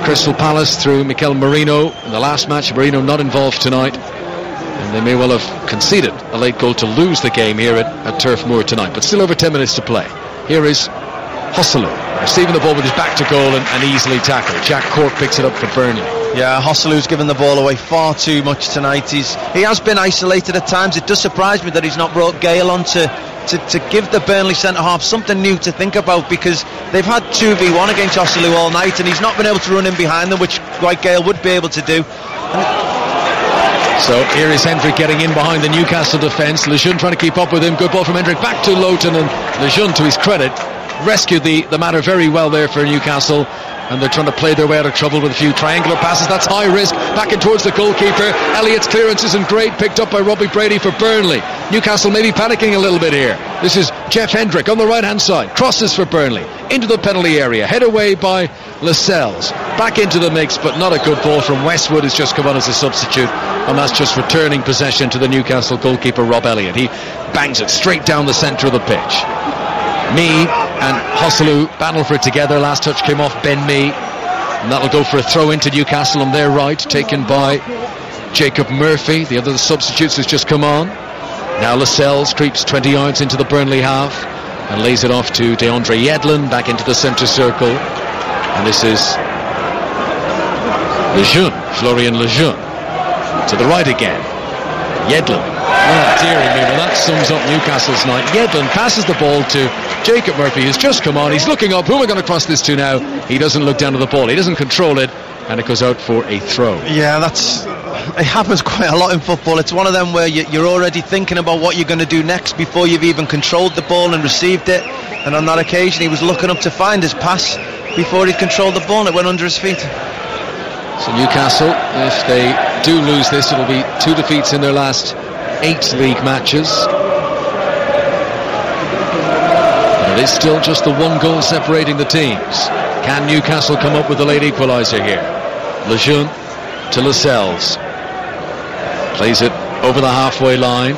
Crystal Palace through Mikel Merino in the last match. Merino not involved tonight, and they may well have conceded a late goal to lose the game here at Turf Moor tonight, but still over 10 minutes to play. Here is Hosselu receiving the ball with his back to goal and easily tackled. Jack Cork picks it up for Burnley. Yeah, Hosselu's given the ball away far too much tonight. He has been isolated at times. It does surprise me that he's not brought Gale on to to give the Burnley centre-half something new to think about, because they've had 2v1 against Osselu all night and he's not been able to run in behind them, which Dwight Gale would be able to do. So here is Hendrick getting in behind the Newcastle defence. Lejeune trying to keep up with him. Good ball from Hendrick back to Lowton, and Lejeune, to his credit, rescued the matter very well there for Newcastle. And they're trying to play their way out of trouble with a few triangular passes. That's high risk. Back in towards the goalkeeper. Elliott's clearance isn't great. Picked up by Robbie Brady for Burnley. Newcastle maybe panicking a little bit here. This is Jeff Hendrick on the right hand side. Crosses for Burnley into the penalty area. Head away by Lascelles. Back into the mix, but not a good ball from Westwood, who's just come on as a substitute. And that's just returning possession to the Newcastle goalkeeper Rob Elliott. He bangs it straight down the centre of the pitch. Mee and Osselu battle for it together. Last touch came off Ben Mee, and that'll go for a throw into Newcastle on their right, taken by Jacob Murphy. The other substitutes has just come on. Now Lascelles creeps 20 yards into the Burnley half and lays it off to DeAndre Yedlin, back into the centre circle. And this is Lejeune, Florian Lejeune, to the right again. Yedlin. Oh dearie me, well that sums up Newcastle's night. Yedlin passes the ball to Jacob Murphy, who's just come on. He's looking up. Who am I going to cross this to now? He doesn't look down at the ball. He doesn't control it, and it goes out for a throw. Yeah, it happens quite a lot in football. It's one of them where you're already thinking about what you're going to do next before you've even controlled the ball and received it. And on that occasion, he was looking up to find his pass before he'd controlled the ball, and it went under his feet. So Newcastle, if they do lose this, it'll be 2 defeats in their last 8 league matches. But it is still just the 1 goal separating the teams. Can Newcastle come up with the late equaliser here? Lejeune to Lascelles. Plays it over the halfway line.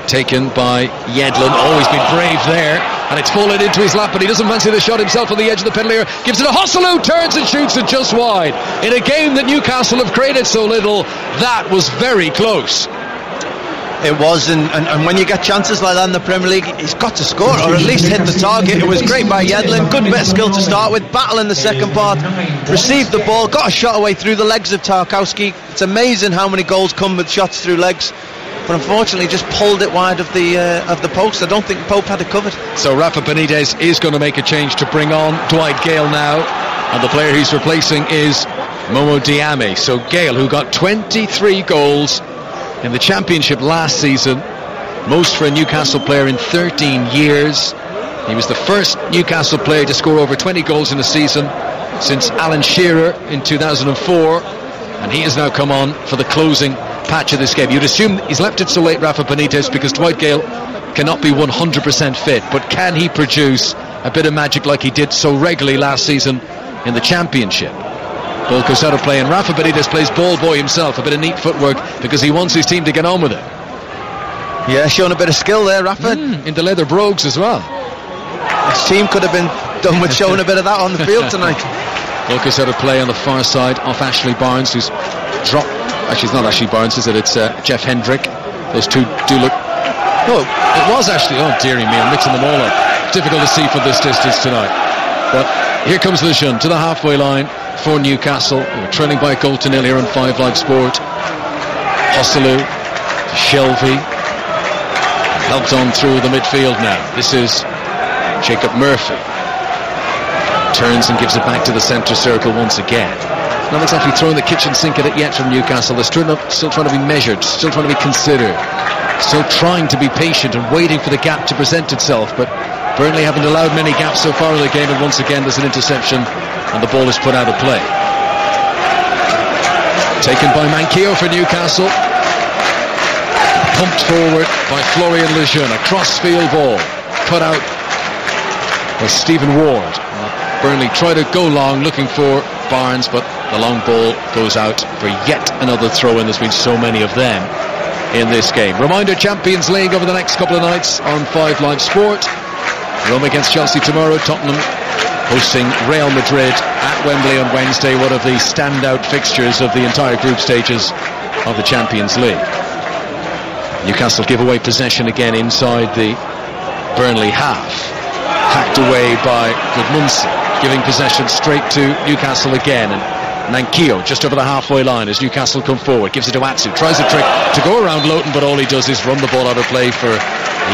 Taken by Yedlin. Oh, he's been brave there. And it's fallen into his lap, but he doesn't fancy the shot himself on the edge of the penalty area. Gives it to Osselu, turns and shoots it just wide. In a game that Newcastle have created so little, that was very close. It was, and when you get chances like that in the Premier League, he's got to score, or at least hit the target. It was great by Yedlin, good bit of skill to start with, battle in the second part, received the ball, got a shot away through the legs of Tarkowski. It's amazing how many goals come with shots through legs, but unfortunately just pulled it wide of the post. I don't think Pope had it covered. So Rafa Benitez is going to make a change to bring on Dwight Gale now, and the player he's replacing is Momo Diame. So Gale, who got 23 goals in the Championship last season, most for a Newcastle player in 13 years. He was the first Newcastle player to score over 20 goals in a season since Alan Shearer in 2004, and he has now come on for the closing patch of this game. You'd assume he's left it so late, Rafa Benitez, because Dwight Gale cannot be 100% fit, but can he produce a bit of magic like he did so regularly last season in the Championship? Ball goes out of play, and Rafa Benitez plays ball boy himself. A bit of neat footwork because he wants his team to get on with it. Yeah, showing a bit of skill there, Rafa. In the leather brogues as well. His team could have been done with showing a bit of that on the field tonight. Ball goes out of play on the far side off Ashley Barnes, who's dropped. Actually, it's not Ashley Barnes, is it? It's Jeff Hendrick. Those two do look. Oh, it was Ashley. Oh, dearie me, I'm mixing them all up. Difficult to see from this distance tonight. But here comes Lejeune to the halfway line for Newcastle. We're trailing by a goal to nil here on 5 Live Sport. Osselu to Shelvey, helped on through the midfield now. This is Jacob Murphy. Turns and gives it back to the centre circle once again. Not exactly throwing the kitchen sink at it yet from Newcastle. They're still trying to be measured, still trying to be considered, still trying to be patient and waiting for the gap to present itself. But Burnley haven't allowed many gaps so far in the game, and once again there's an interception and the ball is put out of play. Taken by Manquillo for Newcastle. Pumped forward by Florian Lejeune. A cross-field ball cut out by Stephen Ward. Burnley try to go long looking for Barnes, but the long ball goes out for yet another throw-in. There's been so many of them in this game. Reminder, Champions League over the next couple of nights on 5 Live Sport. Rome against Chelsea tomorrow, Tottenham hosting Real Madrid at Wembley on Wednesday, one of the standout fixtures of the entire group stages of the Champions League. Newcastle give away possession again inside the Burnley half. Hacked away by Gudmundsson, giving possession straight to Newcastle again, and Manquillo just over the halfway line as Newcastle come forward, gives it to Atsu, tries a trick to go around Lowton, but all he does is run the ball out of play for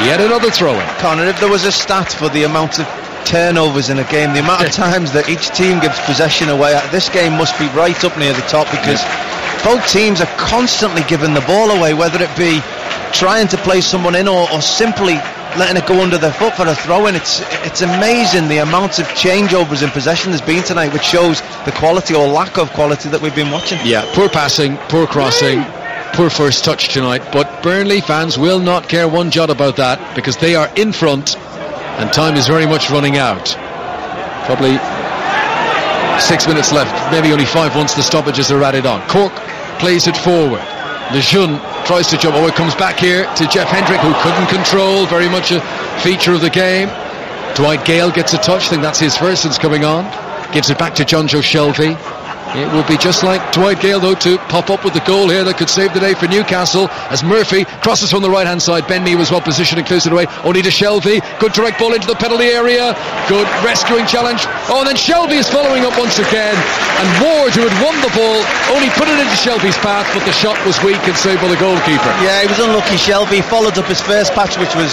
Yet another throw-in. Connor, if there was a stat for the amount of turnovers in a game, the amount of times that each team gives possession away, this game must be right up near the top, because both teams are constantly giving the ball away, whether it be trying to play someone in or simply letting it go under their foot for a throw-in. It's amazing the amount of changeovers in possession there's been tonight, which shows the quality or lack of quality that we've been watching. Yeah, poor passing, poor crossing, poor first touch tonight, but Burnley fans will not care one jot about that, because they are in front and time is very much running out. Probably 6 minutes left, maybe only 5 once the stoppages are added on. Cork plays it forward. Lejeune tries to jump. It comes back here to Jeff Hendrick, who couldn't control, very much a feature of the game. Dwight Gale gets a touch, I think that's his first since coming on. Gives it back to John Joe Shelvey. It will be just like Dwight Gale, though, to pop up with the goal here that could save the day for Newcastle, as Murphy crosses from the right hand side. Bernley was well positioned and clears it away. Only to Shelvey. Good direct ball into the penalty area. Good rescuing challenge. And then Shelvey is following up once again, and Ward, who had won the ball, only put it into Shelvey's path, but the shot was weak and saved by the goalkeeper. Yeah, he was unlucky. Shelvey followed up his first patch, which was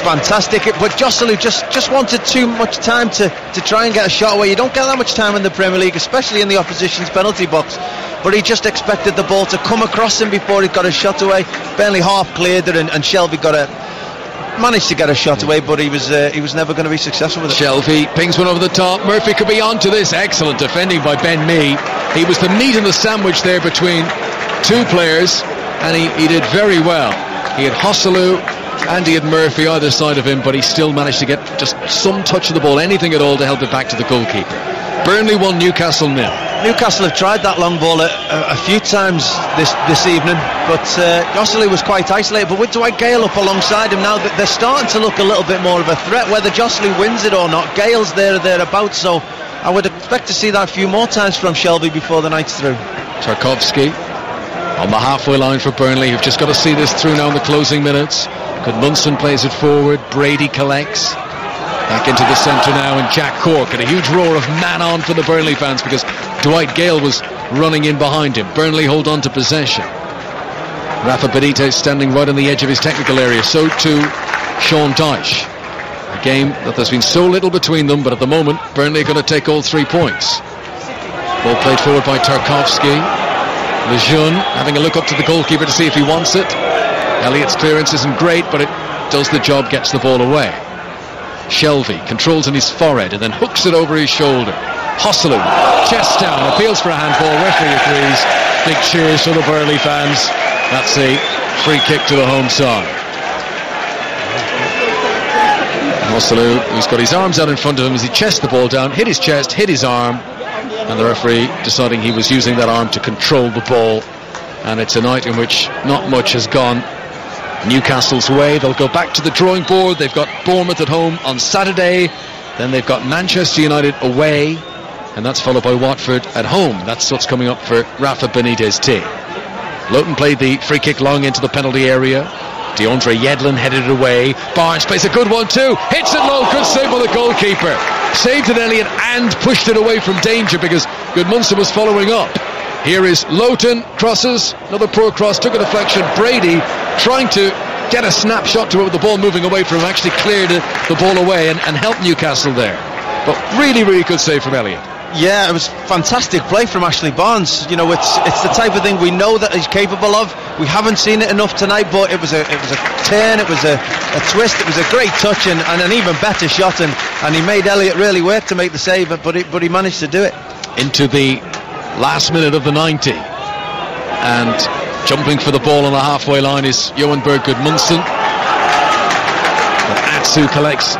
fantastic, but Joselu just wanted too much time to try and get a shot away. You don't get that much time in the Premier League, especially in the opposition's penalty box, but he just expected the ball to come across him before he got a shot away. Burnley half cleared it, and Shelvey managed to get a shot away, but he was never going to be successful with it. Shelvey pings one over the top. Murphy could be on to this. Excellent defending by Ben Mee. He was the meat in the sandwich there between two players, and he did very well. He had Joselu and he had Murphy either side of him, but he still managed to get just some touch of the ball, anything at all, to help it back to the goalkeeper. Burnley 1, Newcastle 0. Newcastle have tried that long ball a few times this evening, but Joselu was quite isolated. But with Dwight Gale up alongside him now, they're starting to look a little bit more of a threat. Whether Joselu wins it or not, Gale's there or thereabouts, so I would expect to see that a few more times from Shelvey before the night's through. Tarkovsky on the halfway line for Burnley, who've just got to see this through now in the closing minutes. Gudmundsson plays it forward. Brady collects. Back into the centre now, and Jack Cork, and a huge roar of man on for the Burnley fans, because Dwight Gale was running in behind him. Burnley hold on to possession. Rafa Benitez standing right on the edge of his technical area, so too Sean Dyche. A game that there's been so little between them, but at the moment Burnley are going to take all 3 points. Ball played forward by Tarkovsky. Lejeune having a look up to the goalkeeper to see if he wants it. Elliott's clearance isn't great, but it does the job, gets the ball away. Shelvey controls in his forehead and then hooks it over his shoulder. Joselu, chest down, appeals for a handball. Referee agrees. Big cheers for the Burnley fans. That's a free kick to the home side. Joselu, who's got his arms out in front of him as he chests the ball down, hit his chest, hit his arm, and the referee deciding he was using that arm to control the ball. And it's a night in which not much has gone Newcastle's way. They'll go back to the drawing board. They've got Bournemouth at home on Saturday, then they've got Manchester United away, and that's followed by Watford at home. That's what's coming up for Rafa Benitez' team. Lowton played the free kick long into the penalty area. DeAndre Yedlin headed it away. Barnes plays a good one too, hits it low. Good save by the goalkeeper. Saved it, Elliott, and pushed it away from danger because Gudmundsson was following up. Here is Lowton, crosses, another poor cross, took a deflection. Brady trying to get a snapshot to it with the ball moving away from him, actually cleared the ball away and helped Newcastle there. But really, really good save from Elliott. Yeah, it was fantastic play from Ashley Barnes. You know, it's the type of thing we know that he's capable of. We haven't seen it enough tonight, but it was a turn, it was a twist, it was a great touch and an even better shot, and he made Elliott really work to make the save, but he managed to do it. Into the last minute of the 90, and jumping for the ball on the halfway line is Johan Berg Gudmundsson, but Atsu collects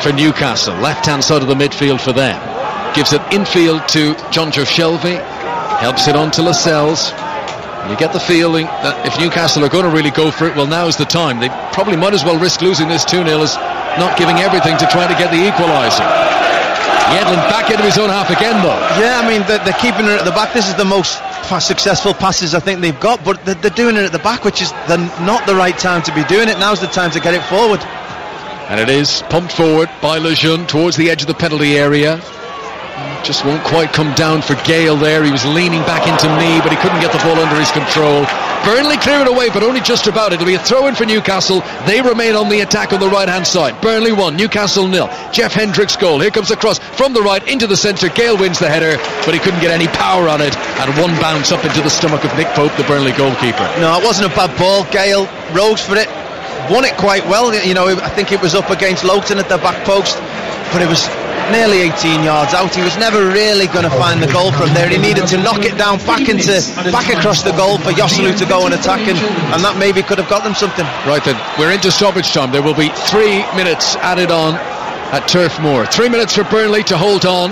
for Newcastle, left hand side of the midfield for them, gives it infield to John Joe Shelvey, helps it on to Lascelles. You get the feeling that if Newcastle are going to really go for it, well, now's the time. They probably might as well risk losing this 2-0 as not giving everything to try to get the equaliser. Yedlin back into his own half again, though. Yeah, I mean, they're keeping it at the back. This is the most successful passes I think they've got, but they're doing it at the back, which is not the right time to be doing it. Now's the time to get it forward. And it is pumped forward by Lejeune towards the edge of the penalty area. just won't quite come down for Gale there. He was leaning back into me, but he couldn't get the ball under his control. Burnley clear it away, but only just about. It'll be a throw-in for Newcastle. They remain on the attack on the right-hand side. Burnley 1, Newcastle 0. Jeff Hendrick's goal. Here comes the cross from the right into the centre. Gale wins the header, but he couldn't get any power on it, and one bounce up into the stomach of Nick Pope, the Burnley goalkeeper. No, it wasn't a bad ball. Gale rose for it, won it quite well. You know, I think it was up against Loughton at the back post, but it was nearly 18 yards out. He was never really going to find the goal from there. He needed to knock it down back across the goal for Joselu to go and attack, and that maybe could have got them something. Right then, we're into stoppage time. There will be 3 minutes added on at Turf Moor. 3 minutes for Burnley to hold on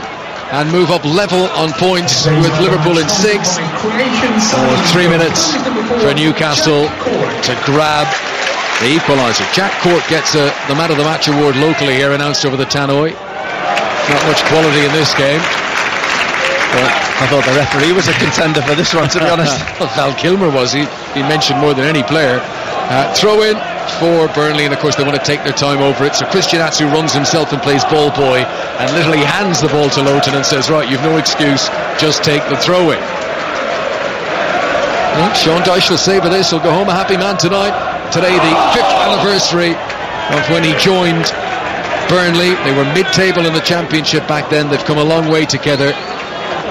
and move up level on points with Liverpool in 6th, or 3 minutes for Newcastle to grab the equaliser. Jack Court gets the Man of the Match award locally here, announced over the tannoy. Not much quality in this game. Well, I thought the referee was a contender for this one, to be honest. Val Kilmer was. He mentioned more than any player. Throw in for Burnley, and of course they want to take their time over it. So Christian Atsu runs himself and plays ball boy, and literally hands the ball to Loughton and says, right, you've no excuse, just take the throw in. Well, Sean Dyche will savour this. He'll go home a happy man tonight. Today, the 5th anniversary of when he joined Burnley. They were mid-table in the Championship back then. They've come a long way together.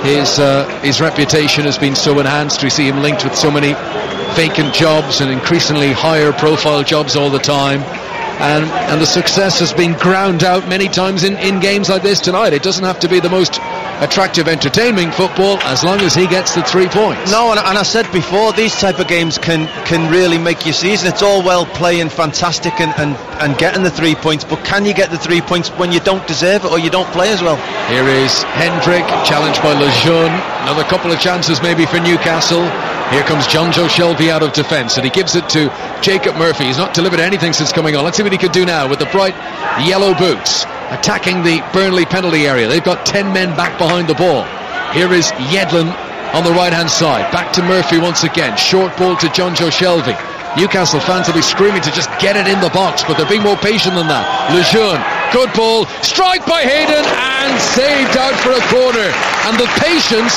His reputation has been so enhanced. We see him linked with so many vacant jobs and increasingly higher profile jobs all the time, and the success has been ground out many times in games like this tonight. It doesn't have to be the most attractive, entertaining football as long as he gets the 3 points. No, and I said before, these type of games can really make your season. It's all well playing fantastic and getting the 3 points, but can you get the 3 points when you don't deserve it or you don't play as well? Here is Hendrick, challenged by Lejeune. Another couple of chances maybe for Newcastle. Here comes John Joe Shelby out of defence, and he gives it to Jacob Murphy. He's not delivered anything since coming on. Let's see what he can do now with the bright yellow boots, attacking the Burnley penalty area. They've got 10 men back behind the ball. Here is Yedlin on the right hand side. Back to Murphy once again. Short ball to John Joe Shelby. Newcastle fans will be screaming to just get it in the box, but they're being more patient than that. Lejeune, good ball, strike by Hayden, and saved out for a corner. And the patience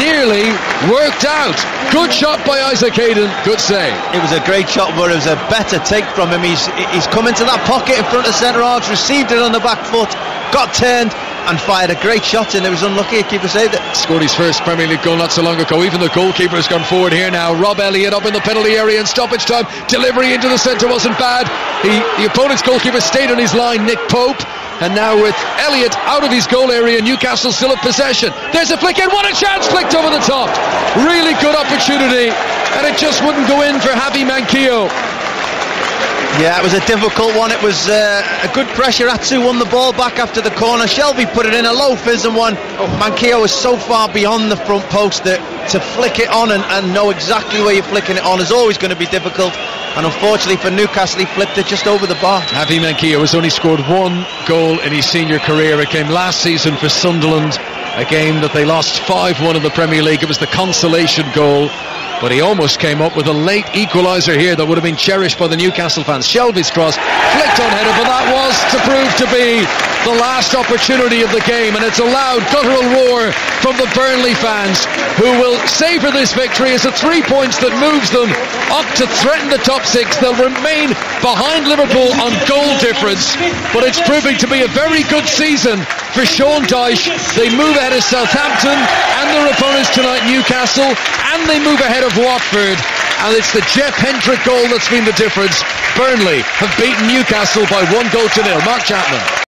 nearly worked out. Good shot by Isaac Hayden, good save. It was a great shot, but it was a better take from him. He's come into that pocket in front of centre-halves, received it on the back foot, got turned and fired a great shot, and it was unlucky. The keeper saved it. Scored his first Premier League goal not so long ago. Even the goalkeeper has gone forward here now. Rob Elliott up in the penalty area in stoppage time. Delivery into the centre wasn't bad. The opponent's goalkeeper stayed on his line, Nick Pope. And now with Elliott out of his goal area, Newcastle still in possession. There's a flick in, what a chance, flicked over the top. Really good opportunity, and it just wouldn't go in for Javi Manquillo. Yeah, it was a difficult one. It was a good pressure. Atsu won the ball back after the corner. Shelby put it in, a low fizzing one. Manquillo was so far beyond the front post that to flick it on and know exactly where you're flicking it on is always going to be difficult. And unfortunately for Newcastle, he flipped it just over the bar. Javi Manquillo has only scored 1 goal in his senior career. It came last season for Sunderland, a game that they lost 5-1 in the Premier League. It was the consolation goal, but he almost came up with a late equaliser here that would have been cherished by the Newcastle fans. Shelby's cross, flicked on header, but that was to prove to be the last opportunity of the game, and it's a loud guttural roar from the Burnley fans, who will savour this victory as a 3 points that moves them up to threaten the top 6. They'll remain behind Liverpool on goal difference, but it's proving to be a very good season for Sean Dyche. They move ahead of Southampton and their opponents tonight, Newcastle, and they move ahead of Watford, and it's the Jeff Hendrick goal that's been the difference. Burnley have beaten Newcastle by 1-0. Mark Chapman.